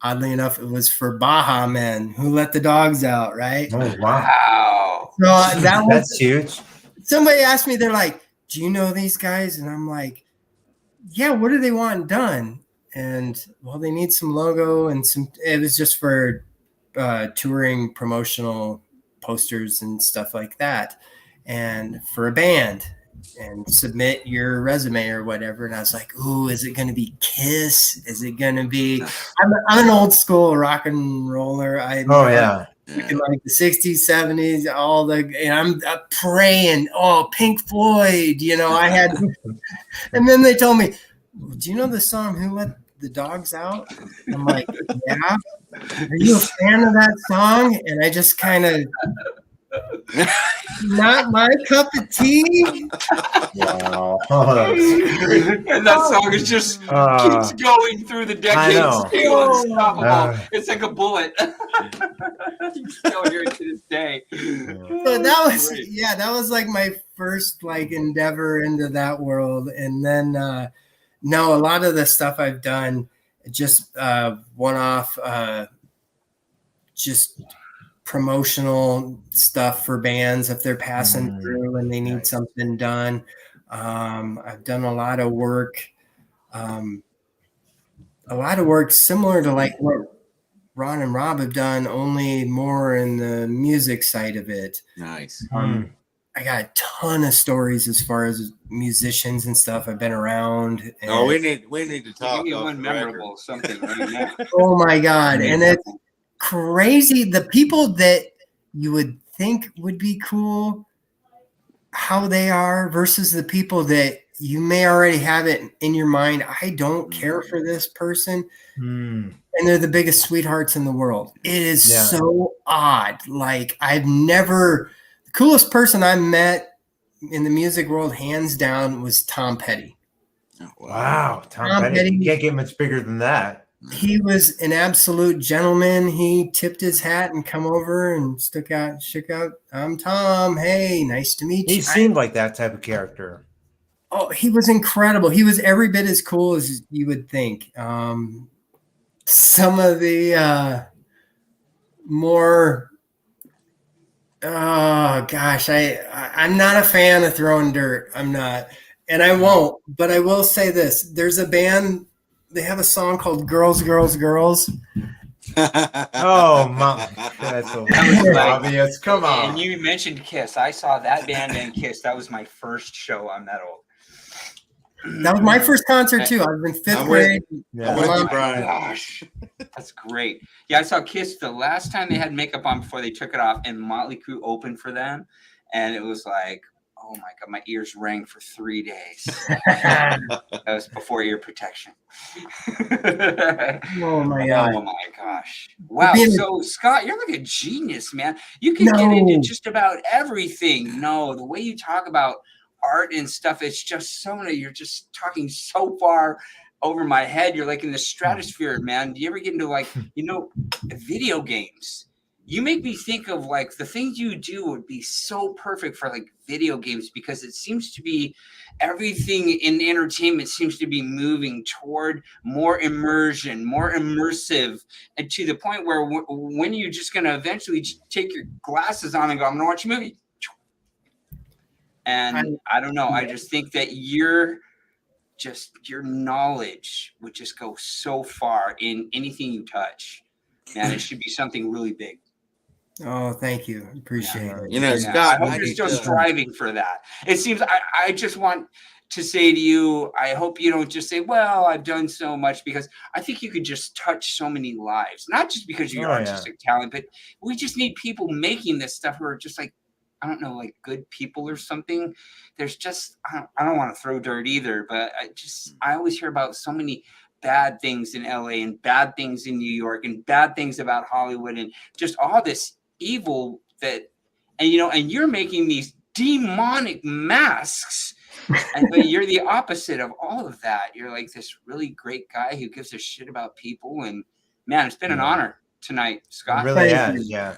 oddly enough, it was for Baja Men, Who Let the Dogs Out, right? Oh, wow. So that's huge. Somebody asked me, they're like, do you know these guys? And I'm like, yeah, what do they want done? And, well, they need some logo and it was just for touring promotional posters and stuff like that. And for a band. And submit your resume or whatever. And I was like, ooh, is it going to be Kiss? Is it going to be, I'm an old school rock and roller. I'm like the 60s, 70s, and I'm praying, Pink Floyd, you know, I had, and then they told me, do you know the song Who Let the Dogs Out? I'm like, yeah. Are you a fan of that song? And I just kind of, not my cup of tea. Wow. And that song is just keeps going through the decades. Still unstoppable. It's like a bullet. Still here to this day. So that was like my first like endeavor into that world. And then a lot of the stuff I've done just one-off just promotional stuff for bands if they're passing through and they need something done. I've done a lot of work similar to like what Ron and Rob have done, only more in the music side of it. Nice. I got a ton of stories as far as musicians and stuff. I've been around. And, we need to talk. Give me one memorable something right now. Oh my God. And it's crazy. The people that you would think would be cool, how they are versus the people that you may already have it in your mind. I don't care for this person. And they're the biggest sweethearts in the world. It is so odd. Like I've never coolest person I met in the music world, hands down, was Tom Petty. Oh, Wow, Tom Tom Petty. Petty. You can't get much bigger than that. He was an absolute gentleman. He tipped his hat and come over and shook out. I'm Tom. Hey, nice to meet you. He seemed like that type of character. Oh, he was incredible. He was every bit as cool as you would think. Some of the more, oh gosh, I'm not a fan of throwing dirt. I'm not, and I won't. But I will say this: there's a band. They have a song called "Girls, Girls, Girls." Oh my, that's so obvious. Come on. And you mentioned Kiss. I saw that band and Kiss. That was my first show on Metal. That was my first concert too. I was in fifth grade. I'm with you, Brian. Gosh, that's great. Yeah, I saw Kiss the last time they had makeup on before they took it off, and Motley Crue opened for them, and it was like, oh my God, my ears rang for 3 days. That was before ear protection. Oh my God. Oh my gosh. Wow. So Scott, you're like a genius, man. You can get into just about everything. No, the way you talk about art and stuff, it's just so many, you're just talking so far over my head. You're like in the stratosphere, man. Do you ever get into like, video games? You make me think of like the things you do would be so perfect for like video games, because it seems to be everything in entertainment seems to be moving toward more immersion, more immersive, and to the point where when you're just going to eventually take your glasses on and go, I'm going to watch a movie. And I don't know. I just think that your knowledge would just go so far in anything you touch. Man, it should be something really big. Oh, thank you. Appreciate it. Scott, I hope you're still striving for that. It seems I just want to say to you, I hope you don't just say, well, I've done so much, because I think you could just touch so many lives, not just because of your artistic talent, but we just need people making this stuff who are just like, I don't know, like good people or something. There's just, I don't want to throw dirt either, but I always hear about so many bad things in LA and bad things in New York and bad things about Hollywood and just all this evil and you're making these demonic masks, but you're the opposite of all of that. You're like this really great guy who gives a shit about people, and man, it's been an honor tonight, Scott. It really has, yeah.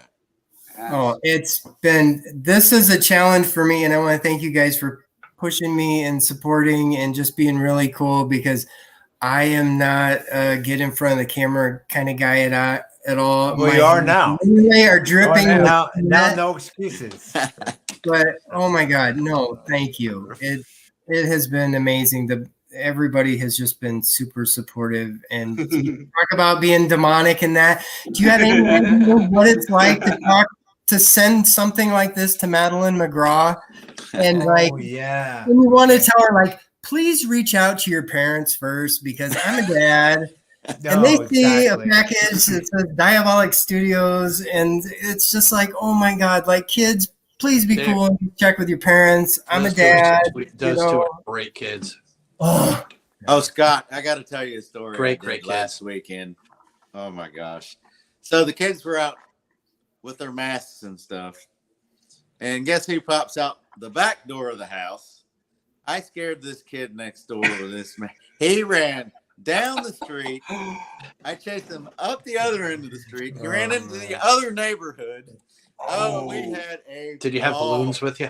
Oh, this is a challenge for me, and I want to thank you guys for pushing me and supporting and just being really cool, because I am not a get in front of the camera kind of guy at all. Well, you are now. They are dripping. Now, no excuses. But oh my God, no, thank you. It has been amazing. Everybody has just been super supportive, and talk about being demonic and that. Do you have any idea what it's like to send something like this to Madeline McGraw, and when you want to tell her like, please reach out to your parents first, because I'm a dad. And they see a package that says Diabolik Studios, and it's just like, oh my God, like, kids, please be cool and check with your parents. I'm a dad. Those two are great kids. Oh, Scott, I got to tell you a story. Great last weekend. Oh my gosh. So the kids were out with their masks and stuff, and guess who pops out the back door of the house? I scared this kid next door with this man. He ran down the street. I chased him up the other end of the street. He ran into the other neighborhood. Oh, we had a Did you have balloons with you?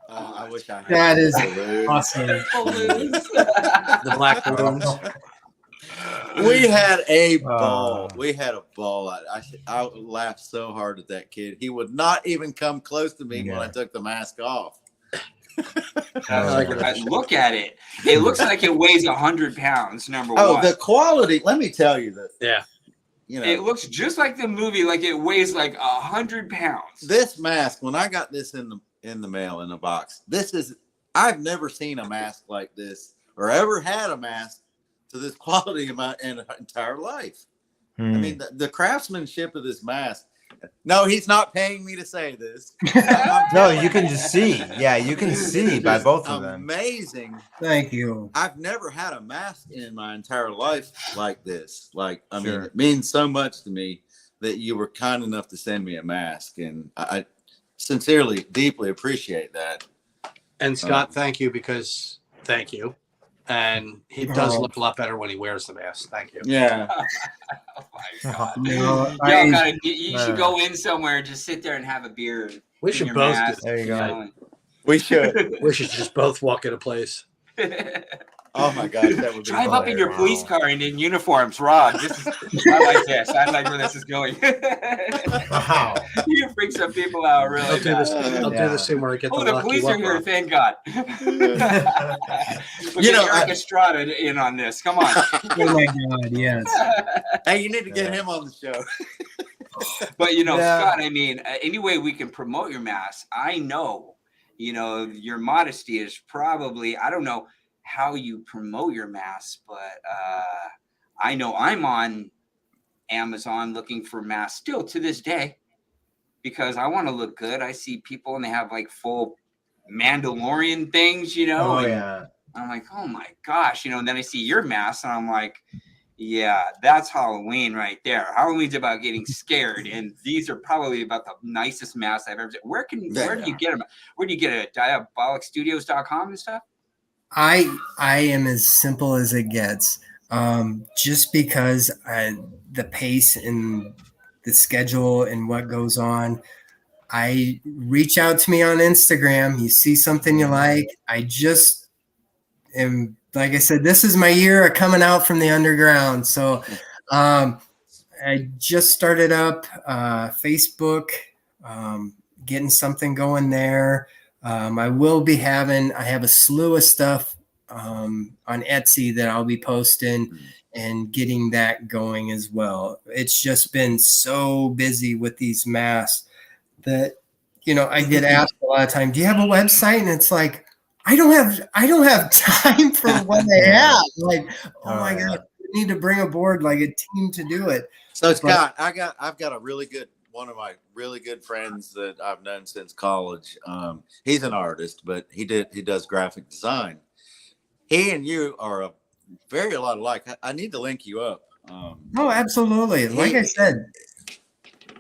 I wish I had. That is balloons. awesome. The black balloons. We had a ball. We had a ball. I laughed so hard at that kid. He would not even come close to me when I took the mask off. Look at it. It looks like it weighs 100 pounds. Number one. Oh, the quality. Let me tell you that. Yeah. It looks just like the movie. Like it weighs like 100 pounds. This mask, when I got this in the mail in a box, I've never seen a mask like this or ever had a mask to this quality in my entire life. I mean, the craftsmanship of this mask. No, he's not paying me to say this. No, you can just see. Yeah, you can see by both of them. Amazing. Thank you. I've never had a mask in my entire life like this. Like, I mean, it means so much to me that you were kind enough to send me a mask. And sincerely, deeply appreciate that. And Scott, thank you, because thank you. And he does look a lot better when he wears the mask. Thank you. Yeah. Oh my God. No, You should go in somewhere and just sit there and have a beer. We in should your both do mask, that. There you go. We should. We should just both walk in a place. Oh my gosh, that would be Drive up in your Wow. police car and in uniforms, Rob. I like this. I like where this is going. Wow. You freak some people out I'll really do this. bad. I'll do this thing where I get Oh, the the lucky police are here, walk. thank God. We'll You get know, Eric Estrada in on this. Come on. oh my God, yes. Hey, you need to get him on the show. But Yeah. Scott, I mean, any way we can promote your mask, I know, your modesty is probably, I don't know how you promote your mask, but I know I'm on Amazon looking for masks still to this day because I want to look good. I see people and they have like full Mandalorian things, Oh, and yeah. I'm like, oh my gosh, and then I see your mask and I'm like, yeah, that's Halloween right there. Halloween's about getting scared, and these are probably about the nicest masks I've ever seen. Where do you get them? Where do you get it? Diabolikstudios.com and stuff? I am as simple as it gets. Just because the pace and the schedule and what goes on, I reach out to me on Instagram. You see something you like, I just am, like I said, this is my year of coming out from the underground. So I just started up Facebook, getting something going there. I have a slew of stuff on Etsy that I'll be posting and getting that going as well. It's just been so busy with these masks that, I get asked a lot of time, do you have a website? And it's like, I don't have time for what I have. Like, oh my God, we need to bring aboard like a team to do it. So Scott, I've got one of my really good friends that I've known since college. He's an artist, but he does graphic design. He and you are a lot alike. I need to link you up. Oh, absolutely. Like I said,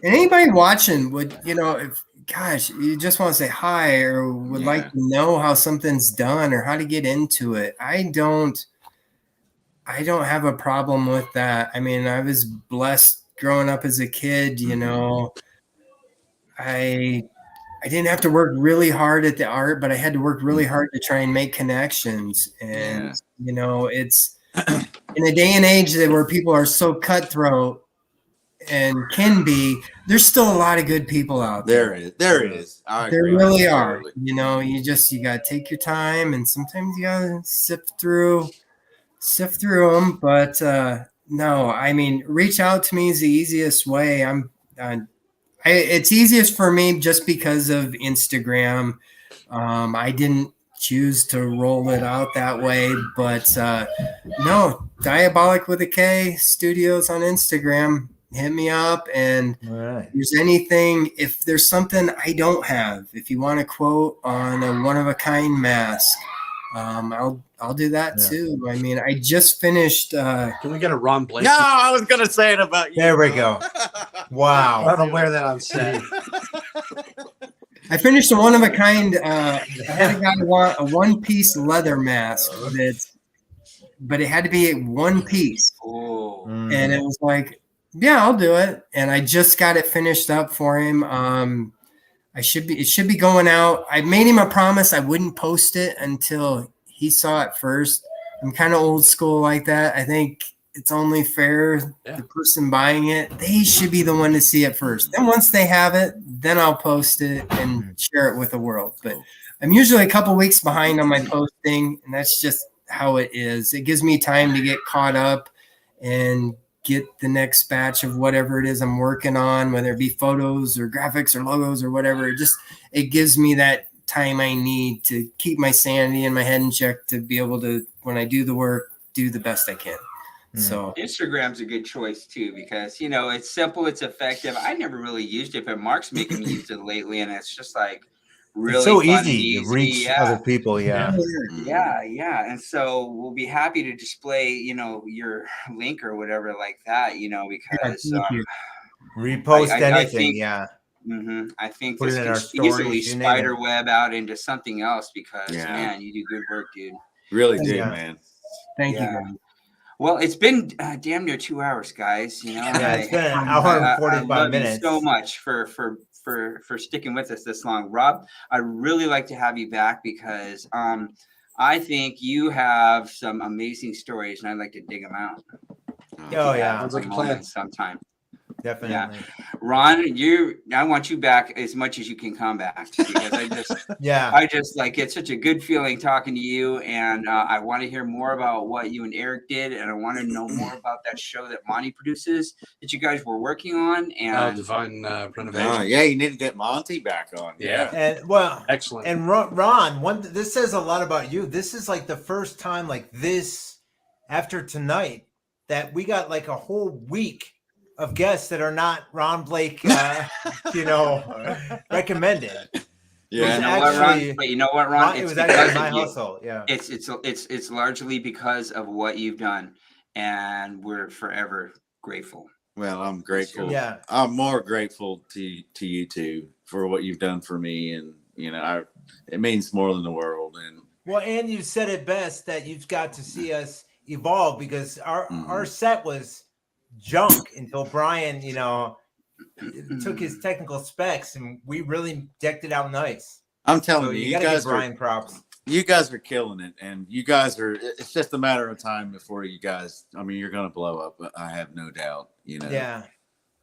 and anybody watching would, if gosh, you just want to say hi or would like to know how something's done or how to get into it. I don't have a problem with that. I mean, I was blessed growing up as a kid, I didn't have to work really hard at the art, but I had to work really hard to try and make connections. And, it's in a day and age where people are so cutthroat and can be, there's still a lot of good people out there. There is. There really are. You got to take your time, and sometimes you got to sift through them. But no, I mean, reach out to me is the easiest way. It's easiest for me just because of Instagram. I didn't choose to roll it out that way, but no, Diabolik with a K Studios on Instagram. Hit me up, and if there's anything, if there's something I don't have, if you want a quote on a one-of-a-kind mask, I'll do that too. I mean, I just finished. Can we get a Ron Blake? No, I was gonna say it about you. There we go. Wow. I don't wear that on set. I finished a one-of-a-kind. I had a guy want a one-piece leather mask but it had to be one piece, and it was like, yeah, I'll do it. And I just got it finished up for him. It should be going out. I made him a promise I wouldn't post it until he saw it first. I'm kind of old school like that. I think it's only fair the person buying it, they should be the one to see it first. Then once they have it, then I'll post it and share it with the world. But I'm usually a couple weeks behind on my posting, and that's just how it is. It gives me time to get caught up and get the next batch of whatever it is I'm working on, whether it be photos or graphics or logos or whatever. It gives me that time I need to keep my sanity and my head in check to be able to, when I do the work, do the best I can. So Instagram's a good choice too, because it's simple, it's effective. I never really used it, but Mark's making me use it lately, and it's just like really it's so fun and easy to reach other people. Yeah. And so we'll be happy to display, your link or whatever like that, because repost anything. I think Put this it in can our stories, easily you name spider it. web out into something else because Yeah. man, you do good work, dude. Really do, Yeah. man. Thank Yeah. you, guys. Well, it's been damn near 2 hours, guys. You know, Yeah, it's been an I- hour and I 45 love minutes. you so much for sticking with us this long, Rob. I'd really like to have you back because I think you have some amazing stories, and I'd like to dig them out. Oh, yeah. Sounds like a Some plan. moments sometime. Definitely. Ron, I want you back as much as you can come back because Yeah. I just like it's such a good feeling talking to you, and I want to hear more about what you and Eric did, and I want to know more about that show that Monty produces that you guys were working on. And Divine Renovation. Yeah, you need to get Monty back on. Yeah. And well, Excellent. and Ron, this says a lot about you. This is like the first time like this after tonight that we got like a whole week of guests that are not Ron Blake, recommended. Yeah. you know what, Ron? actually- But you know what, Ron? It It's was because actually of my you. hustle. Yeah. It's largely because of what you've done, and we're forever grateful. Well, I'm grateful. Yeah. I'm more grateful to you two for what you've done for me, and it means more than the world. And Well, and you said it best that you've got to see us evolve because our set was junk until Brian, took his technical specs and we really decked it out nice. I'm telling So you, you you got to give guys Brian props. you guys are killing it, and you guys are. It's just a matter of time before you guys. I mean, you're going to blow up. I have no doubt. Yeah.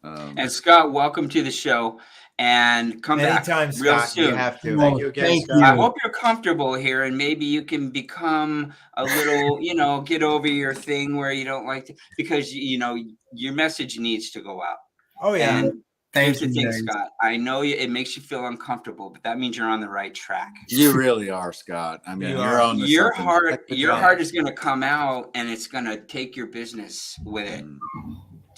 And Scott, welcome to the show, and come Anytime, back real Scott, soon. you have to. Thank you again, Thank Scott. you. I hope you're comfortable here, and maybe you can become a little, get over your thing where you don't like to, because your message needs to go out. Oh yeah. And Thank here's the you, thing, guys. Scott. I know it makes you feel uncomfortable, but that means you're on the right track. You really are, Scott. I mean, You you're are. on to Your something. heart, Good your job. heart is going to come out, and it's going to take your business with it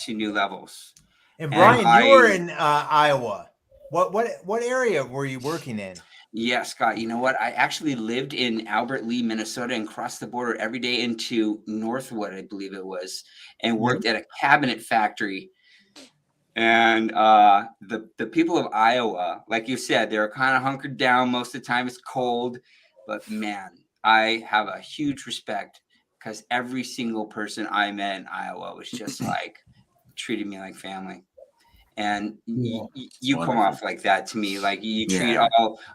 to new levels. And And Brian, you were I- in Iowa. What area were you working in? Yeah, Scott, you know what? I actually lived in Albert Lee, Minnesota, and crossed the border every day into Northwood, I believe it was, and worked at a cabinet factory. And the people of Iowa, like you said, they're kind of hunkered down most of the time. It's cold, but man, I have a huge respect because every single person I met in Iowa was just like treated me like family. And you come off like that to me, like you treat Yeah.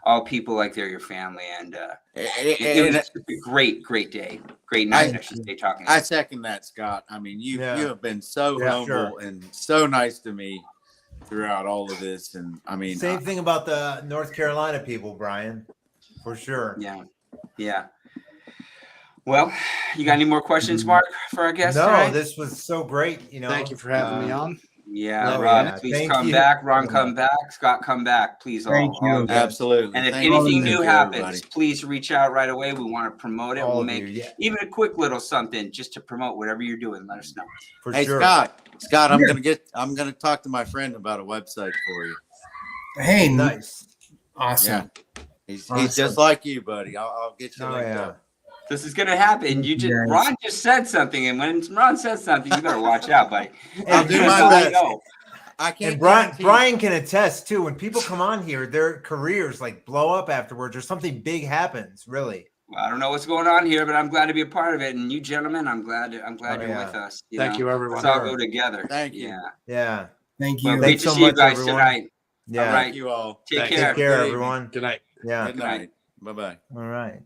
all people like they're your family, and it And was a great day, great night. I should say, talking. To I you. second that, Scott. I mean, you Yeah. have been so Yeah, humble sure. and so nice to me throughout all of this. And I mean, Same thing about the North Carolina people, Brian, for sure. Yeah. Well, you got any more questions, Mark, for our guest No, tonight? this was so great. Thank you for having me on. Yeah, Oh, Rob, yeah. please Thank come you. back. Ron, come back. Scott, come back. Please, Thank all you. of you. absolutely. And if Thank you. anything Thank new you, happens, everybody. please reach out right away. We want to promote it. All We'll of make you, yeah, even a quick little something just to promote whatever you're doing. Let us know. for Hey, sure. Scott, I'm gonna talk to my friend about a website for you. Hey, Nice. awesome. Yeah, he's Awesome. just like you, buddy. I'll get you Oh linked yeah. up. This is gonna happen. Yes. Ron just said something, and when Ron says something, you better watch out, buddy. I'll do Because my I best. know. I can't. And Brian, guarantee- Brian can attest too. When people come on here, their careers like blow up afterwards, or something big happens. Really. Well, I don't know what's going on here, but I'm glad to be a part of it. And you gentlemen, I'm glad you're yeah. with us. Thank you, everyone. Let's all go together. Thank you. Yeah. Yeah. Thank Well, you. great Thanks to so see you much, guys everyone. tonight. Yeah. All right. Thank you all. Take Thanks. care. Take care, Good evening. everyone. Good night. Yeah. Good night. Bye bye. All right.